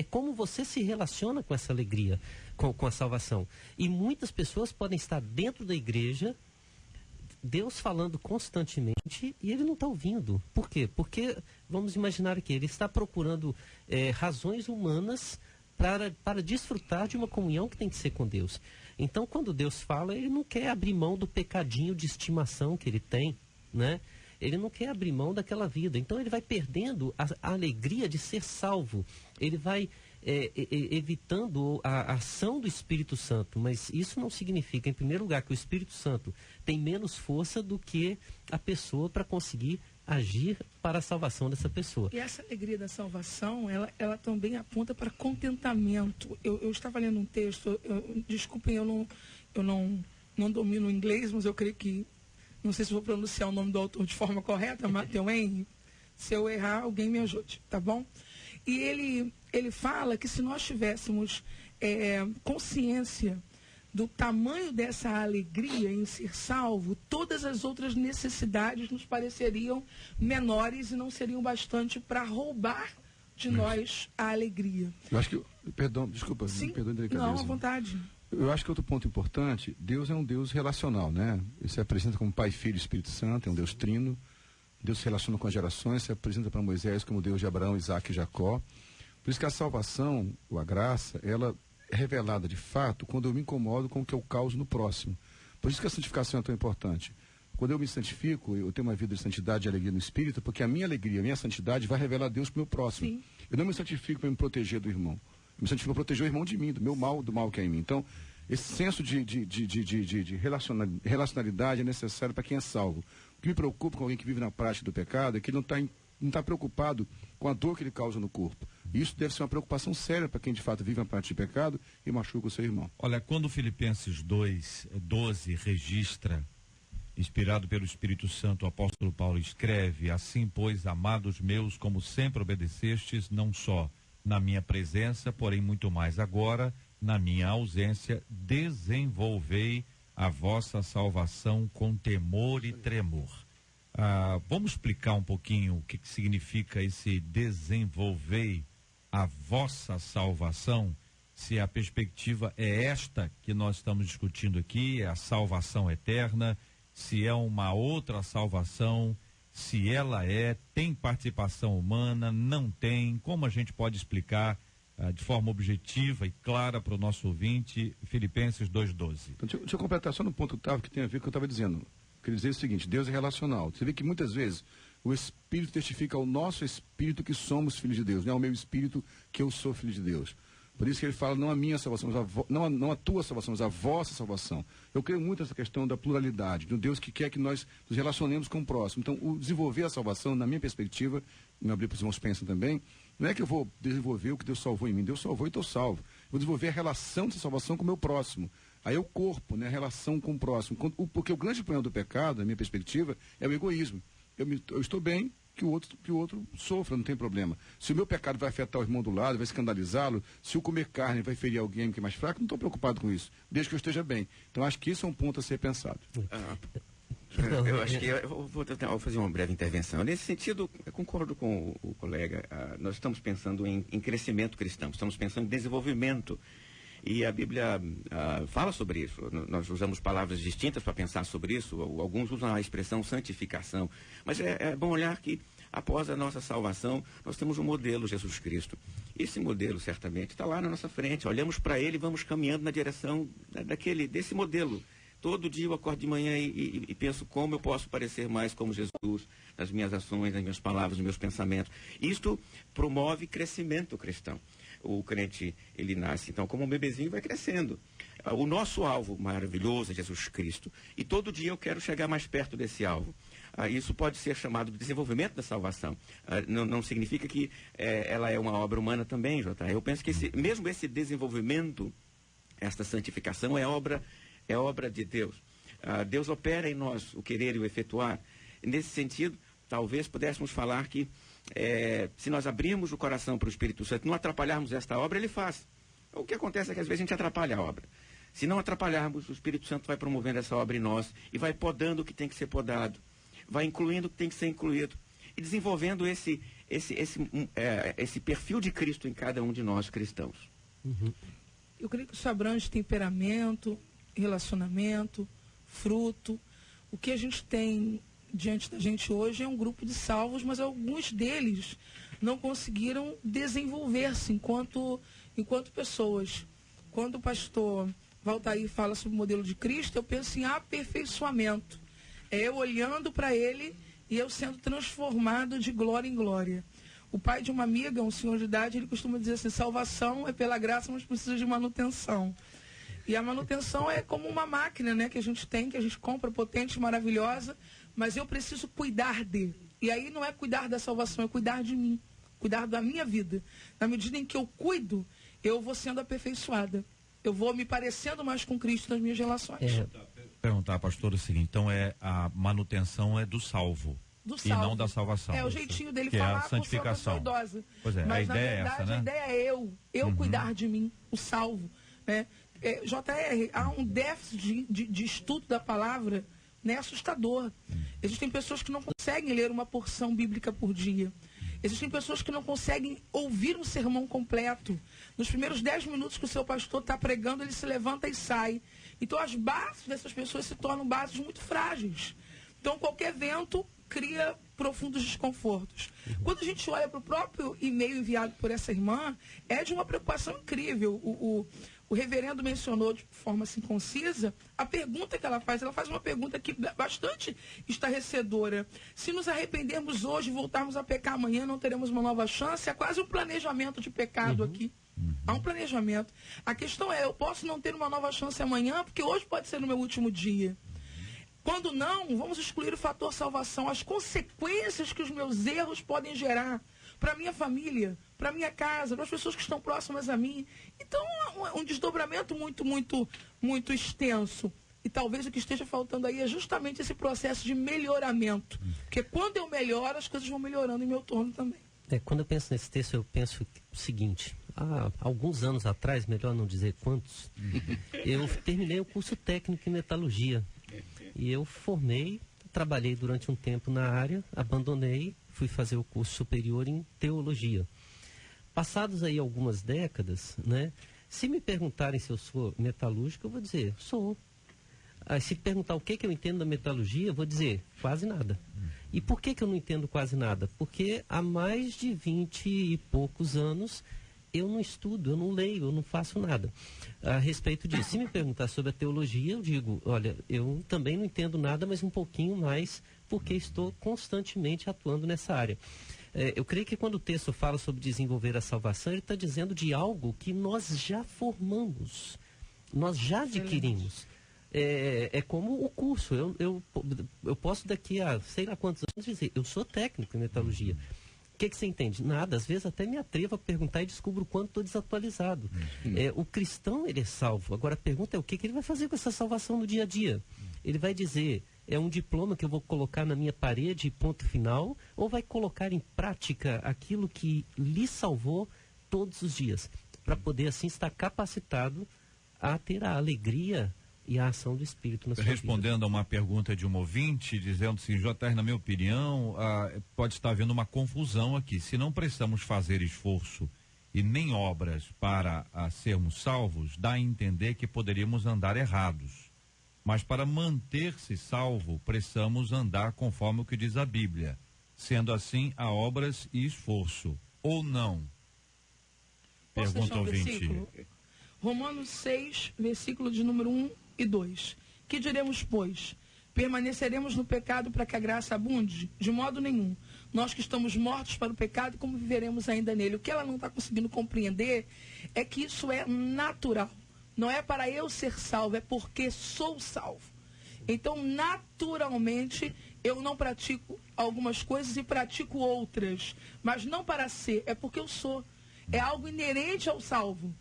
como você se relaciona com essa alegria, com a salvação. E muitas pessoas podem estar dentro da igreja, Deus falando constantemente, e ele não está ouvindo. Por quê? Porque, vamos imaginar aqui, ele está procurando razões humanas para desfrutar de uma comunhão que tem que ser com Deus. Então, quando Deus fala, ele não quer abrir mão do pecadinho de estimação que ele tem, né? Ele não quer abrir mão daquela vida. Então, ele vai perdendo a alegria de ser salvo. Ele vai evitando a ação do Espírito Santo. Mas isso não significa, em primeiro lugar, que o Espírito Santo tem menos força do que a pessoa para conseguir agir para a salvação dessa pessoa. E essa alegria da salvação, ela também aponta para contentamento. Eu estava lendo um texto, desculpem, eu não domino o inglês, mas eu creio que, não sei se vou pronunciar o nome do autor de forma correta, Matthew Henry. Se eu errar, alguém me ajude, tá bom? E ele fala que se nós tivéssemos consciência do tamanho dessa alegria em ser salvo, todas as outras necessidades nos pareceriam menores e não seriam bastante para roubar de nós a alegria. Eu acho que, perdão, desculpa, sim, perdão, não, à vontade. Eu acho que outro ponto importante, Deus é um Deus relacional, né? Ele se apresenta como Pai, Filho e Espírito Santo, é um Deus trino. Deus se relaciona com as gerações, se apresenta para Moisés como Deus de Abraão, Isaac e Jacó. Por isso que a salvação, ou a graça, ela é revelada de fato quando eu me incomodo com o que eu causo no próximo. Por isso que a santificação é tão importante. Quando eu me santifico, eu tenho uma vida de santidade e alegria no Espírito, porque a minha alegria, a minha santidade vai revelar Deus para o meu próximo. Sim. Eu não me santifico para me proteger do irmão. Eu me santifico para proteger o irmão de mim, do meu mal, do mal que é em mim. Então, esse senso de relacionalidade é necessário para quem é salvo. O que me preocupa com alguém que vive na prática do pecado é que ele não está preocupado com a dor que ele causa no corpo. E isso deve ser uma preocupação séria para quem de fato vive na prática de pecado e machuca o seu irmão. Olha, quando Filipenses 2:12 registra, inspirado pelo Espírito Santo, o apóstolo Paulo escreve: assim, pois, amados meus, como sempre obedecestes, não só na minha presença, porém muito mais agora, na minha ausência, desenvolvei a vossa salvação com temor e tremor. Vamos explicar um pouquinho o que significa esse desenvolver a vossa salvação, se a perspectiva é esta que nós estamos discutindo aqui, é a salvação eterna, se é uma outra salvação, se ela tem participação humana, não tem, como a gente pode explicar de forma objetiva e clara para o nosso ouvinte, Filipenses 2:12. Então, deixa eu completar só no ponto octavo que tem a ver com o que eu estava dizendo. Quer dizer o seguinte: Deus é relacional. Você vê que muitas vezes o Espírito testifica ao nosso espírito que somos filhos de Deus, não é ao meu espírito que eu sou filho de Deus. Por isso que ele fala, não a minha salvação, mas não a tua salvação, mas a vossa salvação. Eu creio muito nessa questão da pluralidade, de um Deus que quer que nós nos relacionemos com o próximo. Então, o desenvolver a salvação, na minha perspectiva, me abrir para os irmãos pensam também, não é que eu vou desenvolver o que Deus salvou em mim. Deus salvou e estou salvo. Eu vou desenvolver a relação dessa salvação com o meu próximo. Aí é o corpo, né? A relação com o próximo. Porque o grande problema do pecado, na minha perspectiva, é o egoísmo. Eu estou bem, que o outro sofra, não tem problema. Se o meu pecado vai afetar o irmão do lado, vai escandalizá-lo, se eu comer carne vai ferir alguém que é mais fraco, não estou preocupado com isso, desde que eu esteja bem. Então acho que isso é um ponto a ser pensado. Eu acho que eu vou fazer uma breve intervenção. Nesse sentido, eu concordo com o colega. Nós estamos pensando em crescimento cristão, estamos pensando em desenvolvimento. E a Bíblia fala sobre isso. Nós usamos palavras distintas para pensar sobre isso. Alguns usam a expressão santificação. Mas é bom olhar que, após a nossa salvação, nós temos um modelo, Jesus Cristo. Esse modelo, certamente, está lá na nossa frente. Olhamos para ele e vamos caminhando na direção desse modelo. Todo dia eu acordo de manhã e penso como eu posso parecer mais como Jesus, nas minhas ações, nas minhas palavras, nos meus pensamentos. Isto promove crescimento cristão. O crente, ele nasce, então, como um bebezinho, vai crescendo. O nosso alvo maravilhoso é Jesus Cristo. E todo dia eu quero chegar mais perto desse alvo. Isso pode ser chamado de desenvolvimento da salvação. Não significa que ela é uma obra humana também, J. Eu penso que mesmo esse desenvolvimento, esta santificação, é obra de Deus. Deus opera em nós o querer e o efetuar. Nesse sentido, talvez pudéssemos falar que se nós abrirmos o coração para o Espírito Santo, não atrapalharmos esta obra, ele faz. O que acontece é que às vezes a gente atrapalha a obra. Se não atrapalharmos, o Espírito Santo vai promovendo essa obra em nós e vai podando o que tem que ser podado, vai incluindo o que tem que ser incluído e desenvolvendo esse perfil de Cristo em cada um de nós cristãos. Uhum. Eu creio que isso abrange temperamento, relacionamento, fruto. O que a gente tem diante da gente hoje é um grupo de salvos, mas alguns deles não conseguiram desenvolver-se enquanto pessoas. Quando o pastor Valtair fala sobre o modelo de Cristo, eu penso em aperfeiçoamento. É eu olhando para ele e eu sendo transformado de glória em glória. O pai de uma amiga, um senhor de idade, ele costuma dizer assim: salvação é pela graça, mas precisa de manutenção. E a manutenção é como uma máquina, né, que a gente compra, potente, maravilhosa, mas eu preciso cuidar de. E aí não é cuidar da salvação, é cuidar de mim, cuidar da minha vida. Na medida em que eu cuido, eu vou sendo aperfeiçoada. Eu vou me parecendo mais com Cristo nas minhas relações. Perguntar, pastor, o seguinte: então a manutenção é do salvo. E não da salvação. É o jeitinho dele que falar é a santificação. Pois é, mas a ideia ideia é essa, né? A ideia é eu cuidar de mim, o salvo, né? JR, há um déficit de estudo da palavra, né, assustador. Existem pessoas que não conseguem ler uma porção bíblica por dia. Existem pessoas que não conseguem ouvir um sermão completo. Nos primeiros 10 minutos que o seu pastor está pregando, ele se levanta e sai. Então as bases dessas pessoas se tornam bases muito frágeis. Então qualquer vento cria profundos desconfortos. Quando a gente olha para o próprio e-mail enviado por essa irmã, é de uma preocupação incrível. O reverendo mencionou de forma assim concisa a pergunta que ela faz uma pergunta que bastante estarrecedora. Se nos arrependermos hoje e voltarmos a pecar amanhã, não teremos uma nova chance? É quase um planejamento de pecado aqui. Há um planejamento. A questão é, eu posso não ter uma nova chance amanhã, porque hoje pode ser o meu último dia. Quando não, vamos excluir o fator salvação, as consequências que os meus erros podem gerar para a minha família, para a minha casa, para as pessoas que estão próximas a mim. Então, um desdobramento muito extenso. E talvez o que esteja faltando aí é justamente esse processo de melhoramento. Porque quando eu melhoro, as coisas vão melhorando em meu torno também. Quando eu penso nesse texto, eu penso o seguinte: há alguns anos atrás, melhor não dizer quantos, eu terminei o curso técnico em metalurgia. E eu formei, trabalhei durante um tempo na área, abandonei, fui fazer o curso superior em teologia. Passados aí algumas décadas, né? Se me perguntarem se eu sou metalúrgico, eu vou dizer, sou. Se perguntar o que eu entendo da metalurgia, eu vou dizer, quase nada. E por que eu não entendo quase nada? Porque há mais de 20 e poucos anos eu não estudo, eu não leio, eu não faço nada a respeito disso. Se me perguntar sobre a teologia, eu digo, olha, eu também não entendo nada, mas um pouquinho mais, porque estou constantemente atuando nessa área. Eu creio que quando o texto fala sobre desenvolver a salvação, ele está dizendo de algo que nós já formamos, nós já adquirimos. É como o curso. Eu posso daqui a sei lá quantos anos dizer, eu sou técnico em metalurgia. O que você entende? Nada. Às vezes até me atrevo a perguntar e descubro o quanto estou desatualizado. O cristão, ele é salvo. Agora a pergunta é o que ele vai fazer com essa salvação no dia a dia? Ele vai dizer, é um diploma que eu vou colocar na minha parede, ponto final, ou vai colocar em prática aquilo que lhe salvou todos os dias, para poder assim estar capacitado a ter a alegria e a ação do Espírito na sua Respondendo vida. a uma pergunta de um ouvinte, dizendo assim, JR, na minha opinião, pode estar havendo uma confusão aqui. Se não precisamos fazer esforço e nem obras para sermos salvos, dá a entender que poderíamos andar errados. Mas para manter-se salvo, precisamos andar conforme o que diz a Bíblia. Sendo assim, há obras e esforço. Ou não? Posso Pergunta deixar um ouvinte. versículo? Romanos 6, versículo de número 1 e 2. Que diremos, pois? Permaneceremos no pecado para que a graça abunde? De modo nenhum. Nós que estamos mortos para o pecado, como viveremos ainda nele? O que ela não está conseguindo compreender é que isso é natural. Não é para eu ser salvo, é porque sou salvo. Então, naturalmente, eu não pratico algumas coisas e pratico outras. Mas não para ser, é porque eu sou. É algo inerente ao salvo.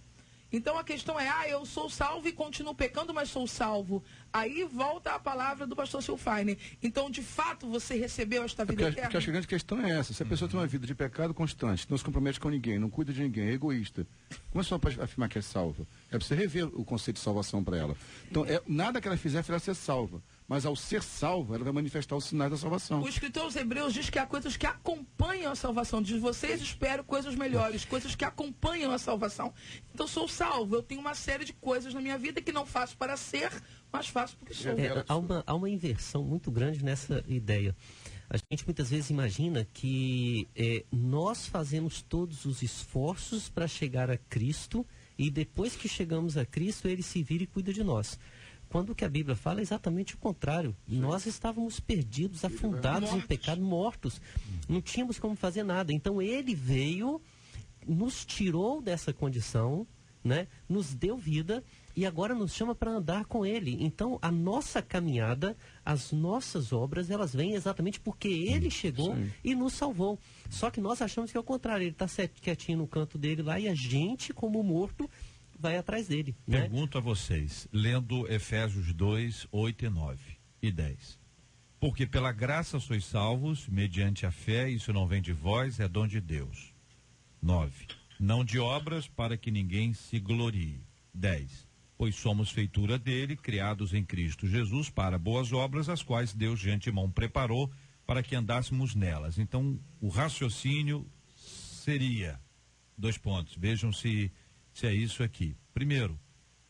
Então a questão é, eu sou salvo e continuo pecando, mas sou salvo. Aí volta a palavra do pastor Silfaine. Então, de fato, você recebeu esta vida eterna? Porque acho que a grande questão é essa. Se a pessoa tem uma vida de pecado constante, não se compromete com ninguém, não cuida de ninguém, é egoísta, como é só para afirmar que é salva? É para você rever o conceito de salvação para ela. Então, nada que ela fizer faz ela ser salva. Mas ao ser salva, ela vai manifestar os sinais da salvação. O escritor aos Hebreus diz que há coisas que acompanham a salvação. Diz, vocês esperam coisas melhores, coisas que acompanham a salvação. Então, sou salvo. Eu tenho uma série de coisas na minha vida que não faço para ser, mas faço porque sou. Há uma inversão muito grande nessa ideia. A gente muitas vezes imagina que nós fazemos todos os esforços para chegar a Cristo e depois que chegamos a Cristo, Ele se vira e cuida de nós. Quando o que a Bíblia fala é exatamente o contrário. Sim. Nós estávamos perdidos, afundados em pecado, mortos. Não tínhamos como fazer nada. Então Ele veio, nos tirou dessa condição, né? Nos deu vida e agora nos chama para andar com Ele. Então a nossa caminhada, as nossas obras, elas vêm exatamente porque Ele chegou e nos salvou. Só que nós achamos que é o contrário. Ele está quietinho no canto dele lá e a gente, como morto, vai atrás dele. Pergunto a vocês, lendo Efésios 2, 8 e 9 e 10. Porque pela graça sois salvos, mediante a fé, isso não vem de vós, é dom de Deus. 9. Não de obras, para que ninguém se glorie. 10. Pois somos feitura dele, criados em Cristo Jesus, para boas obras, as quais Deus de antemão preparou, para que andássemos nelas. Então, o raciocínio seria, 2 pontos, vejam se é isso aqui. Primeiro,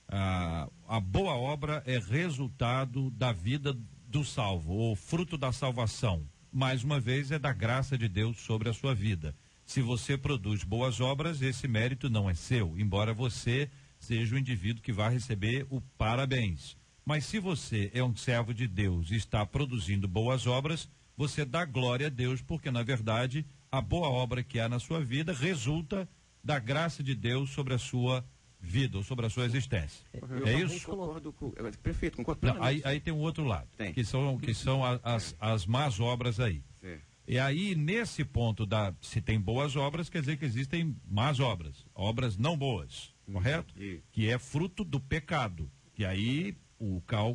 a boa obra é resultado da vida do salvo, ou fruto da salvação. Mais uma vez, é da graça de Deus sobre a sua vida. Se você produz boas obras, esse mérito não é seu, embora você seja o indivíduo que vai receber o parabéns. Mas se você é um servo de Deus e está produzindo boas obras, você dá glória a Deus, porque na verdade a boa obra que há na sua vida resulta da graça de Deus sobre a sua vida, ou sobre a sua existência. É isso? Prefeito, concordo. Não, aí tem um outro lado, que são as más obras aí. Sim. E aí, nesse ponto se tem boas obras, quer dizer que existem más obras, obras não boas, correto? Que é fruto do pecado. E aí,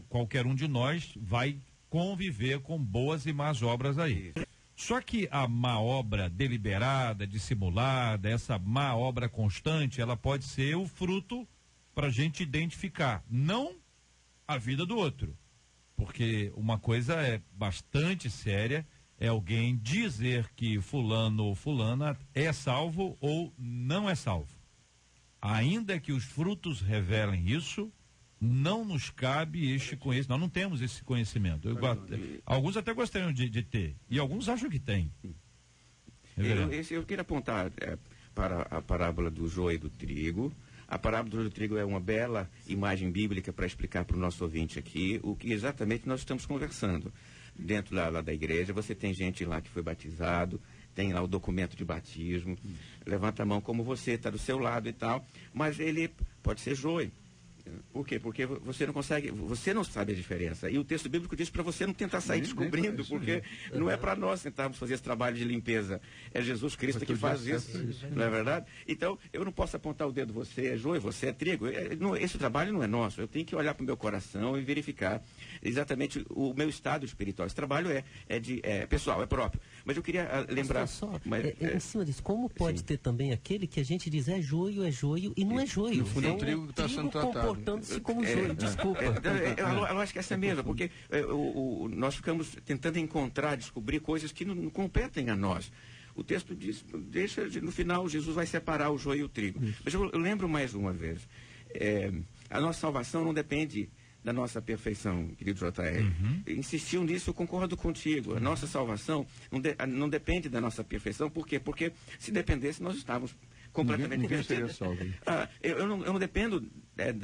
qualquer um de nós vai conviver com boas e más obras aí. Só que a má obra deliberada, dissimulada, essa má obra constante, ela pode ser o fruto para a gente identificar, não a vida do outro. Porque uma coisa é bastante séria, é alguém dizer que fulano ou fulana é salvo ou não é salvo. Ainda que os frutos revelem isso, não nos cabe este conhecimento, nós não temos esse conhecimento. Alguns até gostariam de ter, e alguns acham que tem. Eu queria apontar para a parábola do joio e do trigo. A parábola do joio e do trigo é uma bela imagem bíblica para explicar para o nosso ouvinte aqui o que exatamente nós estamos conversando. Dentro lá da igreja, você tem gente lá que foi batizado, tem lá o documento de batismo, levanta a mão como você, está do seu lado e tal, mas ele pode ser joio. Por quê? Porque você não consegue, você não sabe a diferença. E o texto bíblico diz para você não tentar sair descobrindo, porque não é para nós tentarmos fazer esse trabalho de limpeza. É Jesus Cristo que faz isso, não é verdade? Então, eu não posso apontar o dedo, você é joio, você é trigo. Esse trabalho não é nosso. Eu tenho que olhar para o meu coração e verificar exatamente o meu estado espiritual. Esse trabalho é pessoal, é próprio. Mas eu queria lembrar... Em cima disso, como pode ter também aquele que a gente diz é joio e não é joio? No fundo, o trigo está sendo tratado. Comportando-se como joio, desculpa. A lógica é essa mesma, porque nós ficamos tentando descobrir coisas que não competem a nós. O texto diz, no final, Jesus vai separar o joio e o trigo. Mas eu lembro mais uma vez, a nossa salvação não depende da nossa perfeição, querido J.R. Insistiu nisso, eu concordo contigo. A nossa salvação não depende da nossa perfeição. Por quê? Porque se dependesse, nós estávamos completamente perdidos. Eu não dependo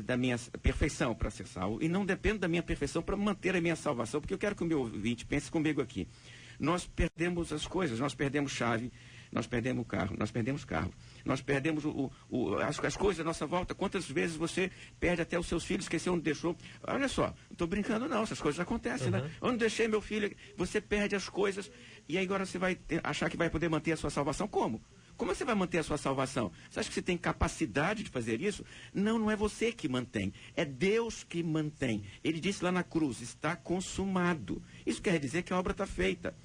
da minha perfeição para ser salvo, e não dependo da minha perfeição para manter a minha salvação, porque eu quero que o meu ouvinte pense comigo aqui. Nós perdemos as coisas, nós perdemos chave, nós perdemos carro, nós perdemos as coisas à nossa volta. Quantas vezes você perde até os seus filhos, esqueceu onde deixou? Olha só, não estou brincando não, essas coisas acontecem, né? Onde deixei meu filho? Você perde as coisas, e aí agora você vai achar que vai poder manter a sua salvação? Como? Como você vai manter a sua salvação? Você acha que você tem capacidade de fazer isso? Não é você que mantém, é Deus que mantém. Ele disse lá na cruz, está consumado. Isso quer dizer que a obra está feita.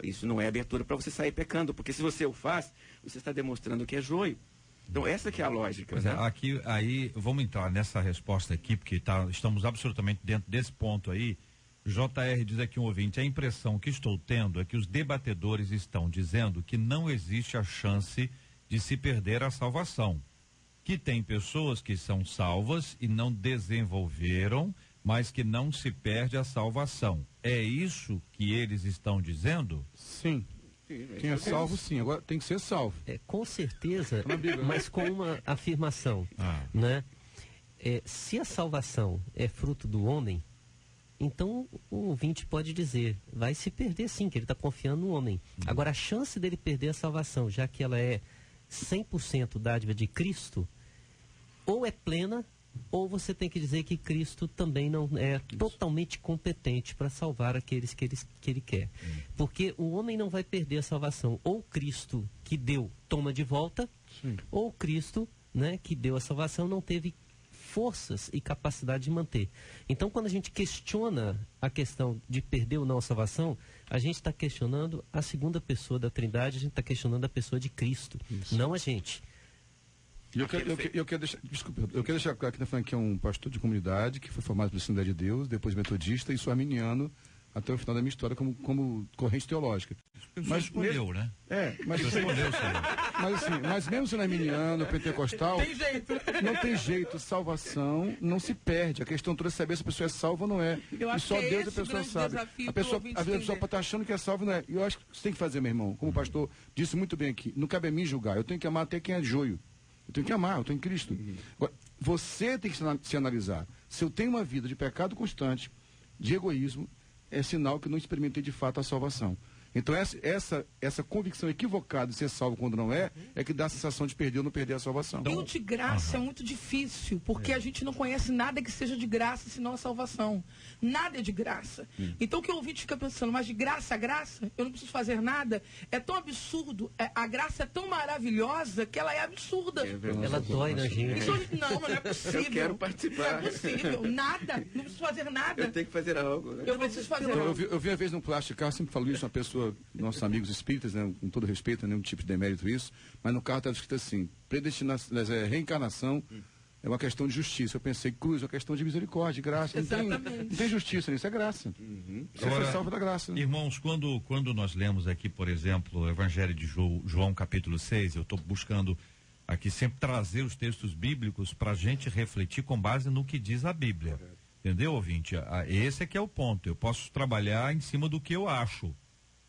Isso não é abertura para você sair pecando, porque se você o faz, você está demonstrando que é joio. Então essa que é a lógica. Pois né? Aí vamos entrar nessa resposta aqui, porque estamos absolutamente dentro desse ponto aí. JR diz aqui um ouvinte, a impressão que estou tendo é que os debatedores estão dizendo que não existe a chance de se perder a salvação. Que tem pessoas que são salvas e não desenvolveram, mas que não se perde a salvação. É isso que eles estão dizendo? Sim. Quem é salvo, sim. Agora tem que ser salvo. Com certeza, mas com uma afirmação. Né? Se a salvação é fruto do homem, então o ouvinte pode dizer, vai se perder sim, que ele está confiando no homem. Agora, a chance dele perder a salvação, já que ela é 100% dádiva de Cristo, ou é plena, ou você tem que dizer que Cristo também não é totalmente competente para salvar aqueles que ele quer. Porque o homem não vai perder a salvação. Ou Cristo que deu, toma de volta, ou Cristo, né, que deu a salvação, não teve forças e capacidade de manter. Então, quando a gente questiona a questão de perder ou não a salvação, a gente está questionando a segunda pessoa da Trindade, a gente está questionando a pessoa de Cristo, não a gente. Eu quero deixar claro que está falando que é um pastor de comunidade que foi formado pela Assembleia de Deus, depois metodista e sou arminiano até o final da minha história como corrente teológica. Mas escolheu, né? Mas mas mesmo sendo arminiano, pentecostal, Tem jeito. não tem jeito, salvação não se perde. A questão toda é saber se a pessoa é salva ou não é. Eu E acho só que é Deus esse a pessoa o grande sabe. desafio A pro pessoa, ouvinte às vezes, a pessoa entender. está achando que é salva e não é. E eu acho que você tem que fazer, meu irmão, como o pastor disse muito bem aqui, não cabe a mim julgar, eu tenho que amar até quem é joio. Eu tenho que amar, eu estou em Cristo. Agora, você tem que se analisar. Se eu tenho uma vida de pecado constante, de egoísmo, é sinal que eu não experimentei de fato a salvação. Então essa convicção equivocada de ser salvo quando não é que dá a sensação de perder ou não perder a salvação. E o de graça é muito difícil, porque a gente não conhece nada que seja de graça, senão a salvação. Nada é de graça. Então o que o ouvinte fica pensando, mas de graça a graça, eu não preciso fazer nada, é tão absurdo, a graça é tão maravilhosa que ela é absurda. Ela dói na gente. Isso, não é possível. Eu quero participar. Não é possível. Nada. Não preciso fazer nada. Eu tenho que fazer algo, né? Eu preciso fazer Então, algo. eu vi uma vez no plástico carro, sempre falo isso, uma pessoa, nossos amigos espíritas, né, com todo respeito, nenhum tipo de demérito isso, mas no carro estava escrito assim, reencarnação é uma questão de justiça. Eu pensei, cruz é uma questão de misericórdia, de graça. Não tem justiça nisso, é graça. Você foi salvo da graça. Né? Irmãos, quando nós lemos aqui, por exemplo, o Evangelho de João capítulo 6, eu estou buscando aqui sempre trazer os textos bíblicos para a gente refletir com base no que diz a Bíblia. Entendeu, ouvinte? Esse é que é o ponto. Eu posso trabalhar em cima do que eu acho,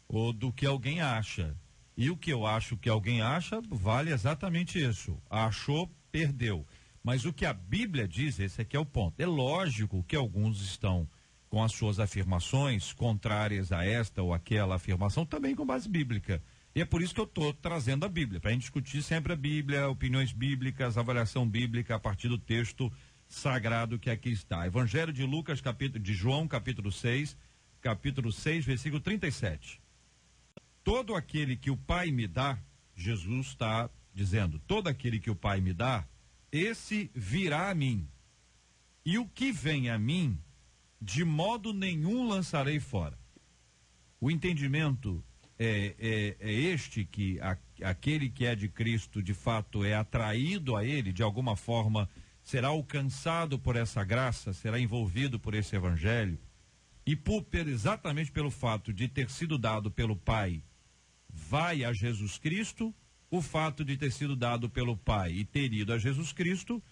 ou do que alguém acha. E o que eu acho que alguém acha, vale exatamente isso. Achou, perdeu. Mas o que a Bíblia diz, esse aqui é o ponto. É lógico que alguns estão com as suas afirmações contrárias a esta ou aquela afirmação, também com base bíblica. E é por isso que eu estou trazendo a Bíblia, para a gente discutir sempre a Bíblia, opiniões bíblicas, avaliação bíblica a partir do texto sagrado que aqui está. Evangelho de João, capítulo 6, versículo 37. Todo aquele que o Pai me dá, Jesus está dizendo, todo aquele que o Pai me dá, esse virá a mim. E o que vem a mim, de modo nenhum lançarei fora. O entendimento é este, que aquele que é de Cristo, de fato, é atraído a ele, de alguma forma, será alcançado por essa graça, será envolvido por esse evangelho, e exatamente pelo fato de ter sido dado pelo Pai, vai a Jesus Cristo. O fato de ter sido dado pelo Pai e ter ido a Jesus Cristo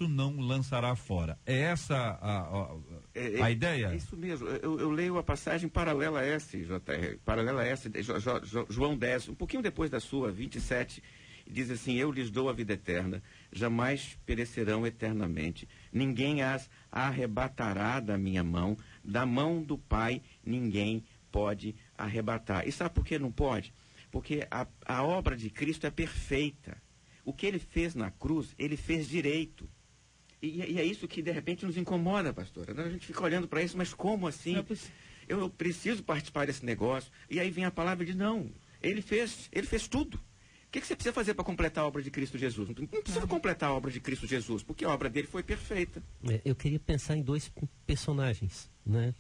não lançará fora. É essa a ideia? É isso mesmo. Eu leio a passagem paralela a essa, JR, paralela a essa, João 10, um pouquinho depois da sua, 27, diz assim: eu lhes dou a vida eterna, jamais perecerão eternamente. Ninguém as arrebatará da minha mão, da mão do Pai ninguém pode arrebatar. E sabe por que não pode? Porque a obra de Cristo é perfeita. O que ele fez na cruz, ele fez direito. E é isso que, de repente, nos incomoda, pastora. A gente fica olhando para isso, mas como assim? Eu preciso participar desse negócio. E aí vem a palavra de não. Ele fez tudo. O que você precisa fazer para completar a obra de Cristo Jesus? Não precisa completar a obra de Cristo Jesus, porque a obra dele foi perfeita. Eu queria pensar em dois personagens, né?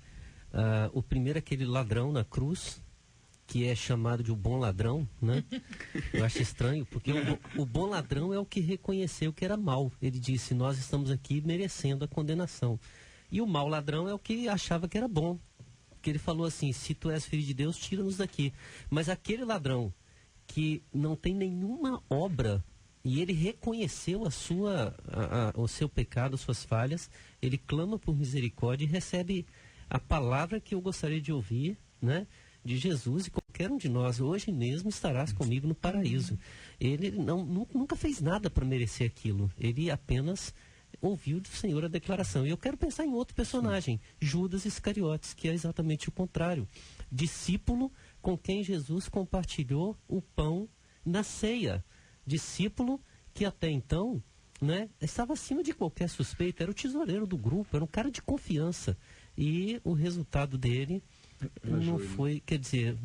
O primeiro é aquele ladrão na cruz, que é chamado de o bom ladrão, né? Eu acho estranho, porque o bom ladrão é o que reconheceu que era mal. Ele disse, nós estamos aqui merecendo a condenação. E o mau ladrão é o que achava que era bom. Porque ele falou assim, se tu és filho de Deus, tira-nos daqui. Mas aquele ladrão que não tem nenhuma obra, e ele reconheceu o seu pecado, as suas falhas, ele clama por misericórdia e recebe a palavra que eu gostaria de ouvir, né? De Jesus, e qualquer um de nós, hoje mesmo estarás comigo no paraíso. Ele nunca fez nada para merecer aquilo, ele apenas ouviu do Senhor a declaração. E eu quero pensar em outro personagem, Judas Iscariotes, que é exatamente o contrário. Discípulo com quem Jesus compartilhou o pão na ceia. Discípulo que até então, né, estava acima de qualquer suspeita, era o tesoureiro do grupo, era um cara de confiança. E o resultado dele não foi, quer dizer,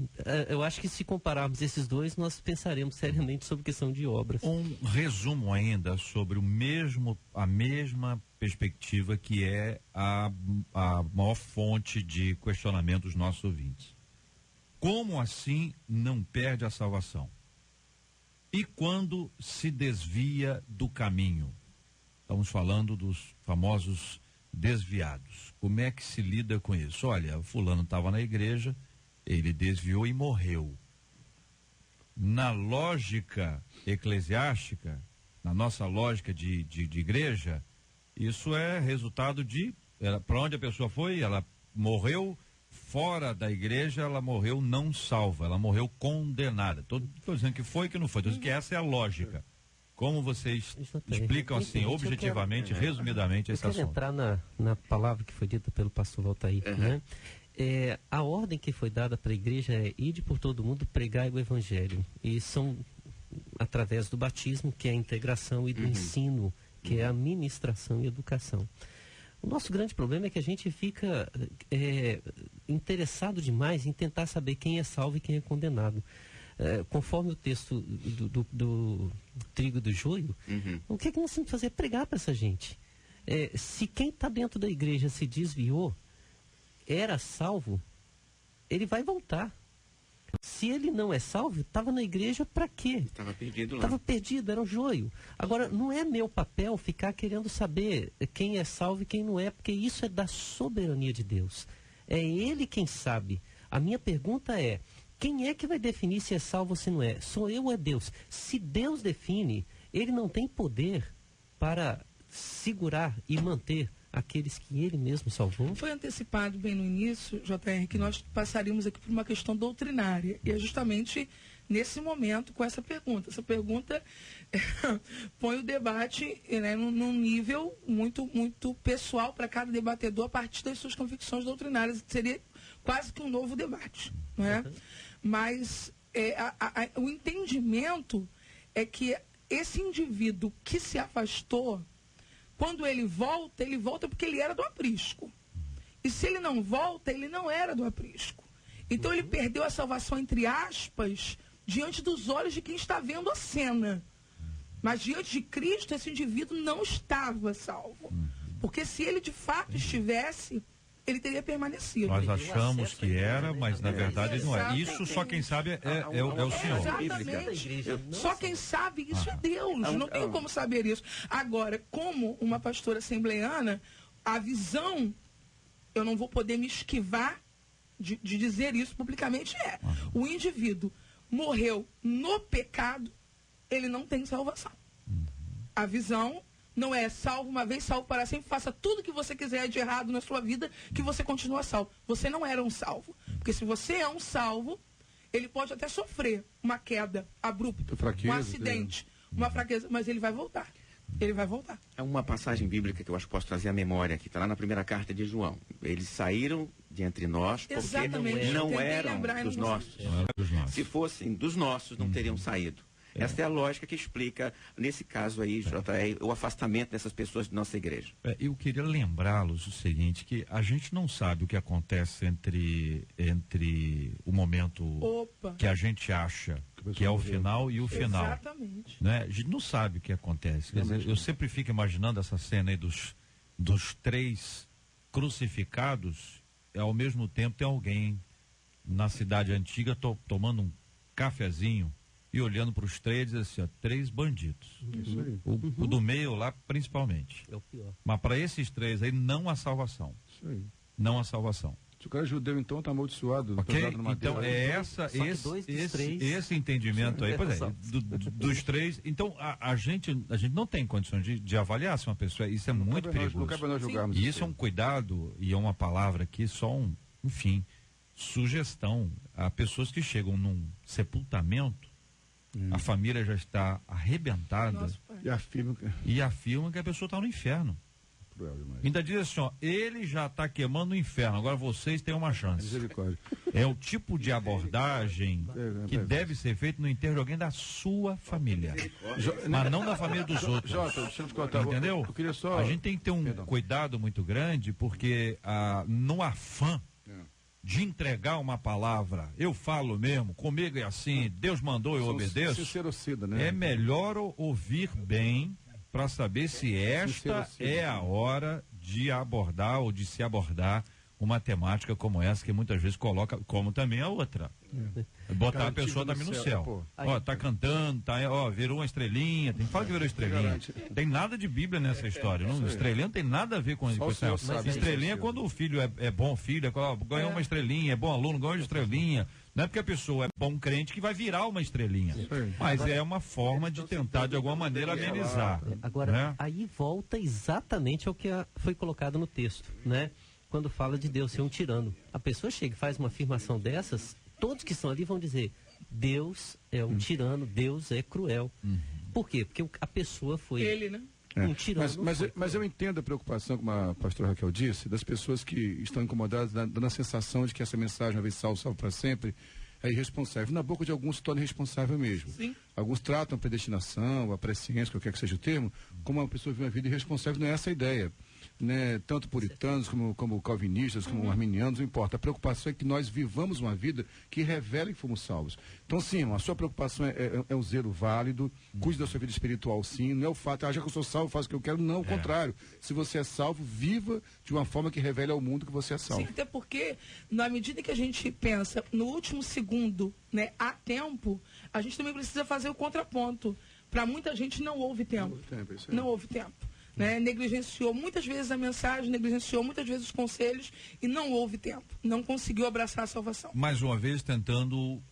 eu acho que se compararmos esses dois, nós pensaremos seriamente sobre questão de obras. Um resumo ainda sobre a mesma perspectiva, que é a maior fonte de questionamento dos nossos ouvintes. Como assim não perde a salvação? E quando se desvia do caminho? Estamos falando dos famosos desviados. Como é que se lida com isso? Olha, fulano estava na igreja, ele desviou e morreu. Na lógica eclesiástica, na nossa lógica de igreja, isso é resultado de, para onde a pessoa foi, ela morreu fora da igreja, ela morreu não salva, ela morreu condenada. Estou dizendo que foi, que não foi, estou dizendo que essa é a lógica. Como vocês explicam assim, objetivamente, resumidamente, esse assunto? Eu quero entrar na palavra que foi dita pelo pastor Valtair, né? A ordem que foi dada para a igreja é: ide por todo mundo, pregai o evangelho. E são através do batismo, que é a integração, e do ensino, que é a ministração e educação. O nosso grande problema é que a gente fica interessado demais em tentar saber quem é salvo e quem é condenado. Conforme o texto do trigo e do joio, o que nós temos que fazer? É pregar para essa gente. Se quem está dentro da igreja se desviou, era salvo, ele vai voltar. Se ele não é salvo, estava na igreja para quê? Estava perdido lá. Estava perdido, era um joio. Agora, não é meu papel ficar querendo saber quem é salvo e quem não é, porque isso é da soberania de Deus. É Ele quem sabe. A minha pergunta é: quem é que vai definir se é salvo ou se não é? Sou eu ou é Deus? Se Deus define, Ele não tem poder para segurar e manter aqueles que Ele mesmo salvou? Foi antecipado bem no início, JR, que nós passaríamos aqui por uma questão doutrinária. E é justamente nesse momento com essa pergunta. Essa pergunta põe o debate, né, num nível muito, muito pessoal para cada debatedor a partir das suas convicções doutrinárias. Seria quase que um novo debate, não é? Mas o entendimento é que esse indivíduo que se afastou, quando ele volta porque ele era do aprisco. E se ele não volta, ele não era do aprisco. Então ele perdeu a salvação, entre aspas, diante dos olhos de quem está vendo a cena. Mas diante de Cristo, esse indivíduo não estava salvo. Porque se ele de fato estivesse, ele teria permanecido. Nós achamos que era, mas na verdade não é. Isso só quem sabe é o Senhor. Exatamente. Só quem sabe isso é Deus. Não tem como saber isso. Agora, como uma pastora assembleiana, a visão, eu não vou poder me esquivar de dizer isso publicamente, o indivíduo morreu no pecado, ele não tem salvação. A visão não é salvo uma vez, salvo para sempre, faça tudo que você quiser de errado na sua vida, que você continua salvo. Você não era um salvo. Porque se você é um salvo, ele pode até sofrer uma queda abrupta, um acidente, uma fraqueza, mas ele vai voltar. Ele vai voltar. É uma passagem bíblica que eu acho que posso trazer à memória, que está lá na primeira carta de João. Eles saíram de entre nós porque não eram dos nossos. Se fossem dos nossos, não teriam saído. Essa é a lógica que explica, nesse caso aí, JR, o afastamento dessas pessoas de nossa igreja. Eu queria lembrá-los o seguinte, que a gente não sabe o que acontece entre o momento que a gente acha que é o final e o final. Exatamente. Né? A gente não sabe o que acontece. Quer dizer, eu sempre fico imaginando essa cena aí dos três crucificados, e ao mesmo tempo tem alguém na cidade antiga tomando um cafezinho e olhando para os três, assim, ó, três bandidos. Isso aí. O do meio lá, principalmente. É o pior. Mas para esses três aí, não há salvação. Isso aí. Não há salvação. Se o cara é judeu, então, está amaldiçoado. Ok? Então, esse entendimento aí, pois é, dos três. Então, a gente não tem condições de avaliar se uma pessoa. Isso é muito perigoso. Não cabe nós julgarmos. E isso é um cuidado, e é uma palavra aqui, só enfim, sugestão a pessoas que chegam num sepultamento. A família já está arrebentada e afirma que a pessoa está no inferno. Ainda diz assim, ó, ele já está queimando o inferno, agora vocês têm uma chance. É o tipo de abordagem que deve ser feito no enterro de alguém da sua família, mas não da família dos outros. Entendeu? A gente tem que ter um cuidado muito grande, porque no afã de entregar uma palavra, eu falo mesmo, comigo é assim, Deus mandou, eu obedeço. É melhor ouvir bem para saber se esta é a hora de abordar ou de se abordar uma temática como essa, que muitas vezes coloca, como também a outra. Botar Garantido a pessoa também no céu. pô. Ó, tá cantando, virou uma estrelinha. Fala que virou estrelinha. Tem nada de Bíblia nessa história. Não, estrelinha não tem nada a ver com isso. Estrelinha é quando o filho é bom filho, ganhou uma estrelinha, é bom aluno, ganhou uma estrelinha. Não é porque a pessoa é bom crente que vai virar uma estrelinha. Mas é uma forma de tentar, de alguma maneira, amenizar. Agora, né? aí volta exatamente ao que foi colocado no texto, né? Quando fala de Deus ser um tirano. A pessoa chega e faz uma afirmação dessas, todos que estão ali vão dizer, Deus é um tirano, Deus é cruel. Por quê? Porque a pessoa foi... Ele, né? Um tirano. Mas eu entendo a preocupação, como a pastora Raquel disse, das pessoas que estão incomodadas, dando a sensação de que essa mensagem, uma vez salvo para sempre, é irresponsável. Na boca de alguns se torna irresponsável mesmo. Sim. Alguns tratam a predestinação, a presciência, qualquer que seja o termo, como uma pessoa vive uma vida irresponsável. Não é essa a ideia. Né? Tanto puritanos como calvinistas, como arminianos, não importa. A preocupação é que nós vivamos uma vida que revela que fomos salvos. Então, sim, a sua preocupação é um zelo válido, cuide da sua vida espiritual, sim. Não é o fato, já que eu sou salvo, faço o que eu quero. Não, ao contrário. Se você é salvo, viva de uma forma que revele ao mundo que você é salvo. Sim, até porque, na medida que a gente pensa no último segundo, né, há tempo, a gente também precisa fazer o contraponto. Para muita gente não houve tempo. Não houve tempo. Né? Negligenciou muitas vezes a mensagem, negligenciou muitas vezes os conselhos e não houve tempo, não conseguiu abraçar a salvação. Mais uma vez tentando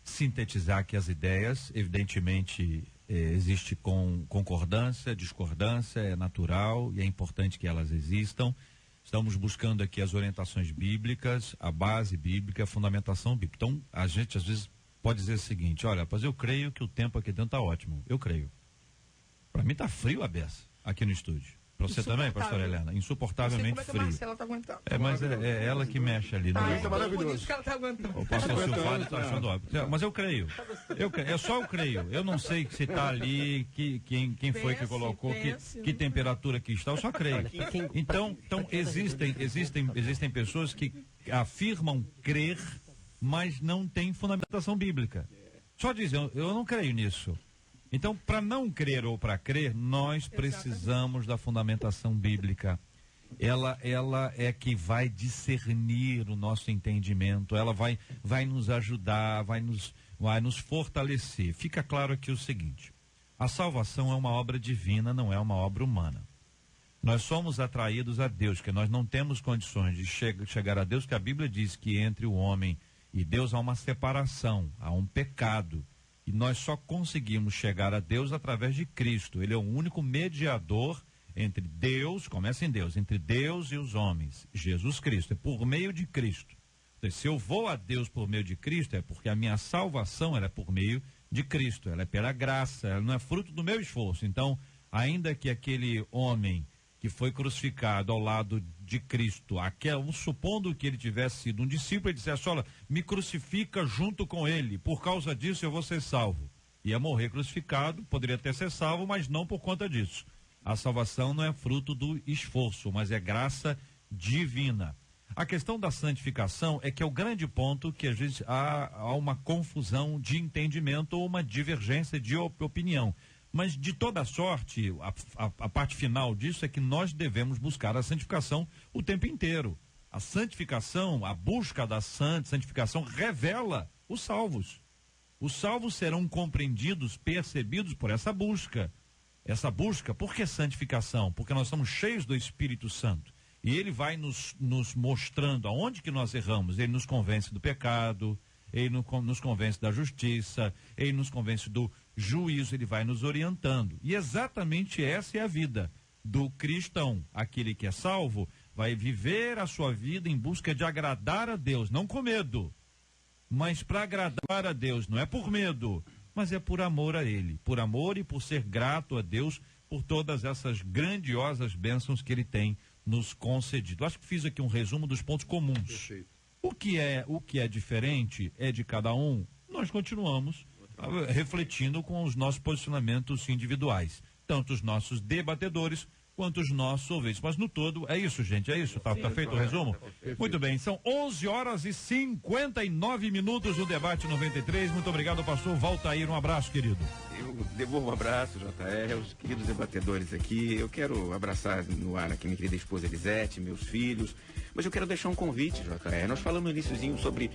sintetizar aqui as ideias, evidentemente existe concordância, discordância, é natural e é importante que elas existam. Estamos buscando aqui as orientações bíblicas, a base bíblica, a fundamentação bíblica. Então a gente às vezes pode dizer o seguinte, olha, mas eu creio que o tempo aqui dentro está ótimo, eu creio. Para mim está frio a beça. Aqui no estúdio. Para você também, pastora Helena? Insuportavelmente frio. A Marcela tá aguentando. Mas é ela que mexe ali. Tá maravilhoso. Que ela tá aguentando. O pastor Silvano está achando óbvio. Mas eu creio. Eu creio. Eu não sei se está ali, quem foi que colocou, que temperatura que está, eu só creio. Então existem pessoas que afirmam crer, mas não têm fundamentação bíblica. Só dizem, eu não creio nisso. Então, para não crer ou para crer, nós precisamos da fundamentação bíblica. Ela é que vai discernir o nosso entendimento, ela vai nos ajudar, vai nos fortalecer. Fica claro aqui o seguinte, a salvação é uma obra divina, não é uma obra humana. Nós somos atraídos a Deus, que nós não temos condições de chegar a Deus, que a Bíblia diz que entre o homem e Deus há uma separação, há um pecado. E nós só conseguimos chegar a Deus através de Cristo. Ele é o único mediador entre Deus, começa em Deus, entre Deus e os homens. Jesus Cristo, é por meio de Cristo. Então, se eu vou a Deus por meio de Cristo, é porque a minha salvação ela é por meio de Cristo. Ela é pela graça, ela não é fruto do meu esforço. Então, ainda que aquele homem que foi crucificado ao lado de Cristo, supondo que ele tivesse sido um discípulo, ele dissesse, olha, me crucifica junto com ele, por causa disso eu vou ser salvo. Ia morrer crucificado, poderia até ser salvo, mas não por conta disso. A salvação não é fruto do esforço, mas é graça divina. A questão da santificação é que é o grande ponto que às vezes há uma confusão de entendimento ou uma divergência de opinião. Mas de toda sorte, a parte final disso é que nós devemos buscar a santificação o tempo inteiro. A santificação, a busca da santificação revela os salvos. Os salvos serão compreendidos, percebidos por essa busca. Essa busca, por que santificação? Porque nós somos cheios do Espírito Santo. E ele vai nos mostrando aonde que nós erramos. Ele nos convence do pecado, ele nos convence da justiça, ele nos convence do juízo, ele vai nos orientando. E exatamente essa é a vida do cristão. Aquele que é salvo vai viver a sua vida em busca de agradar a Deus, não com medo, mas para agradar a Deus, não é por medo, mas é por amor a Ele, por amor e por ser grato a Deus por todas essas grandiosas bênçãos que Ele tem nos concedido. Acho que fiz aqui um resumo dos pontos comuns. Perfeito. O que é diferente é de cada um. Nós continuamos refletindo com os nossos posicionamentos individuais, tanto os nossos debatedores quanto os nossos ouvintes. Mas no todo, é isso, gente, é isso? Tá feito o resumo? Muito bem, são 11h59 no Debate 93. Muito obrigado, pastor Valtair. Um abraço, querido. Eu devolvo um abraço, JR, aos queridos debatedores aqui. Eu quero abraçar no ar aqui minha querida esposa Elisete, meus filhos. Mas eu quero deixar um convite, JR. Nós falamos no iniciozinho sobre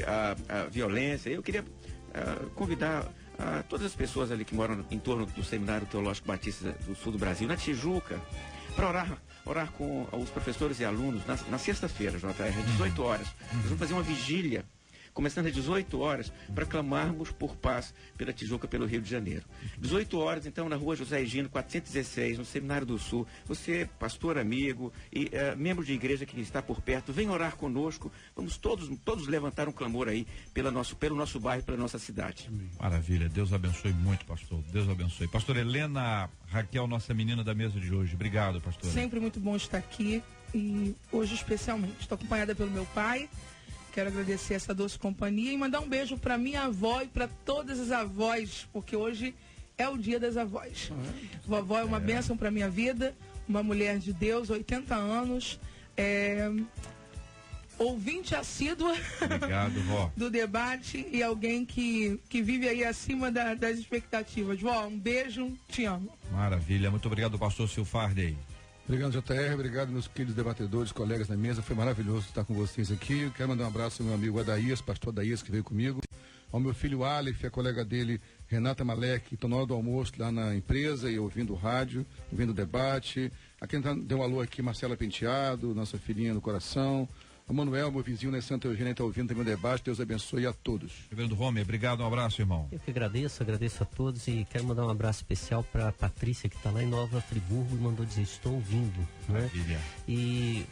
a violência. Eu queria convidar a todas as pessoas ali que moram em torno do Seminário Teológico Batista do Sul do Brasil, na Tijuca, para orar com os professores e alunos na sexta-feira, JR, às 18 horas. Nós vamos fazer uma vigília, começando às 18 horas, para clamarmos por paz pela Tijuca, pelo Rio de Janeiro. 18 horas, então, na rua José Higino, 416, no Seminário do Sul. Você, pastor amigo e membro de igreja que está por perto, vem orar conosco. Vamos todos levantar um clamor aí pelo nosso bairro, pela nossa cidade. Maravilha, Deus abençoe muito, pastor. Deus abençoe. Pastor Helena Raquel, nossa menina da mesa de hoje. Obrigado, pastor. Sempre muito bom estar aqui e hoje especialmente. Estou acompanhada pelo meu pai. Quero agradecer essa doce companhia e mandar um beijo para minha avó e para todas as avós, porque hoje é o dia das avós. Vovó é uma bênção para minha vida, uma mulher de Deus, 80 anos, ouvinte assídua. Obrigado, vó. Do debate e alguém que vive aí acima das expectativas. Vó, um beijo, te amo. Maravilha, muito obrigado, pastor Silfarney. Obrigado, JR. Obrigado, meus queridos debatedores, colegas da mesa. Foi maravilhoso estar com vocês aqui. Eu quero mandar um abraço ao meu amigo Adaías, pastor Adaías, que veio comigo. Ao meu filho Aleph, a colega dele, Renata Malek, que estão na hora do almoço lá na empresa e ouvindo o rádio, ouvindo o debate. A quem deu um alô aqui, Marcela Penteado, nossa filhinha no coração. O Manuel, meu vizinho, né, Santa Eugênia, está ouvindo também o debate. Deus abençoe a todos. Reverendo Romer, obrigado, um abraço, irmão. Eu que agradeço a todos e quero mandar um abraço especial para a Patrícia, que está lá em Nova Friburgo e mandou dizer, estou ouvindo. Maravilha. Né? E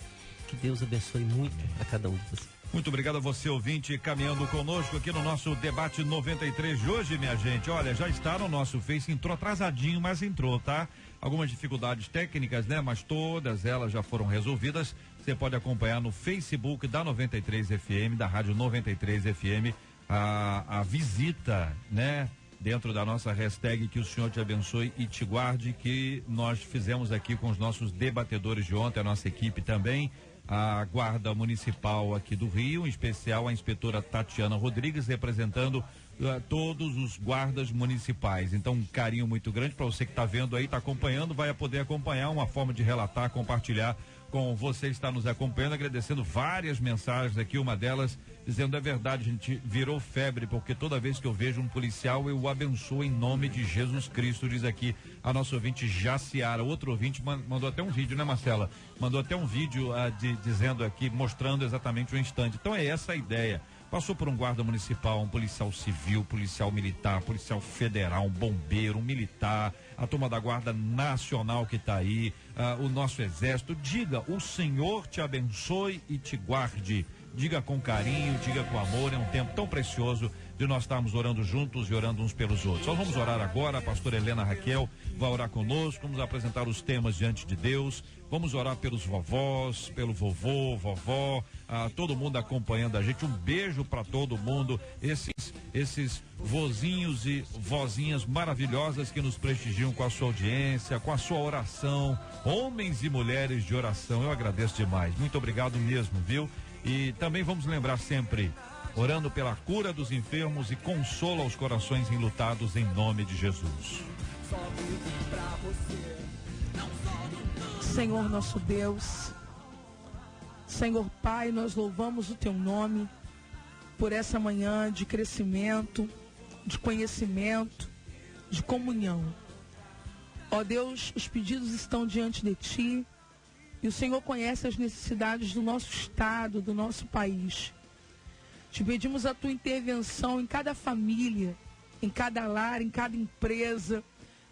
que Deus abençoe muito a cada um de vocês. Muito obrigado a você, ouvinte, caminhando conosco aqui no nosso debate 93 de hoje, minha gente. Olha, já está no nosso Face, entrou atrasadinho, mas entrou, tá? Algumas dificuldades técnicas, né? Mas todas elas já foram resolvidas. Você pode acompanhar no Facebook da 93 FM, da Rádio 93 FM, a visita, né? Dentro da nossa hashtag que o Senhor te abençoe e te guarde, que nós fizemos aqui com os nossos debatedores de ontem, a nossa equipe também, a Guarda Municipal aqui do Rio, em especial a inspetora Tatiana Rodrigues, representando todos os guardas municipais. Então, um carinho muito grande para você que está vendo aí, está acompanhando, vai poder acompanhar uma forma de relatar, compartilhar com você que está nos acompanhando, agradecendo várias mensagens aqui, uma delas dizendo, é verdade, a gente virou febre, porque toda vez que eu vejo um policial, eu o abençoo em nome de Jesus Cristo, diz aqui a nossa ouvinte Jaciara. Outro ouvinte mandou até um vídeo, né, Marcela? Mandou até um vídeo dizendo aqui, mostrando exatamente o instante. Então é essa a ideia. Passou por um guarda municipal, um policial civil, policial militar, policial federal, um bombeiro, um militar, a turma da Guarda Nacional que está aí, o nosso exército. Diga, o Senhor te abençoe e te guarde. Diga com carinho, diga com amor. É um tempo tão precioso de nós estarmos orando juntos e orando uns pelos outros. Nós vamos orar agora. A pastora Helena Raquel vai orar conosco, vamos apresentar os temas diante de Deus. Vamos orar pelos vovós, pelo vovô, vovó, todo mundo acompanhando a gente. Um beijo para todo mundo, esses vozinhos e vozinhas maravilhosas que nos prestigiam com a sua audiência, com a sua oração, homens e mulheres de oração. Eu agradeço demais. Muito obrigado mesmo, viu? E também vamos lembrar sempre, orando pela cura dos enfermos e consola os corações enlutados em nome de Jesus. Senhor nosso Deus, Senhor Pai, nós louvamos o Teu nome por essa manhã de crescimento, de conhecimento, de comunhão. Ó Deus, os pedidos estão diante de Ti e o Senhor conhece as necessidades do nosso estado, do nosso país. Te pedimos a Tua intervenção em cada família, em cada lar, em cada empresa,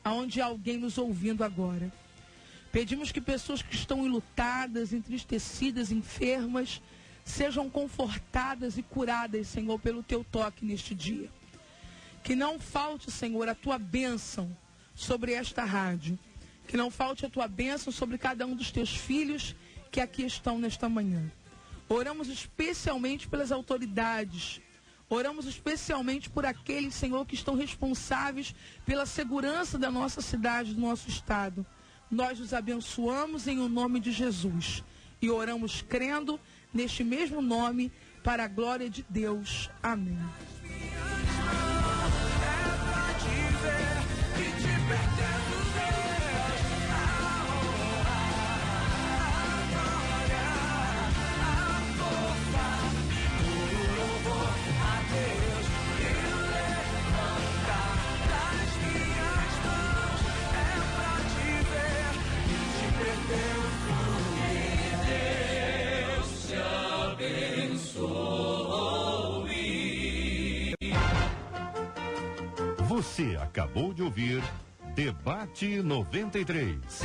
aonde há alguém nos ouvindo agora. Pedimos que pessoas que estão enlutadas, entristecidas, enfermas, sejam confortadas e curadas, Senhor, pelo Teu toque neste dia. Que não falte, Senhor, a Tua bênção sobre esta rádio. Que não falte a Tua bênção sobre cada um dos Teus filhos que aqui estão nesta manhã. Oramos especialmente pelas autoridades. Oramos especialmente por aqueles, Senhor, que estão responsáveis pela segurança da nossa cidade, do nosso estado. Nós os abençoamos em o nome de Jesus e oramos crendo neste mesmo nome para a glória de Deus. Amém. Você acabou de ouvir Debate 93.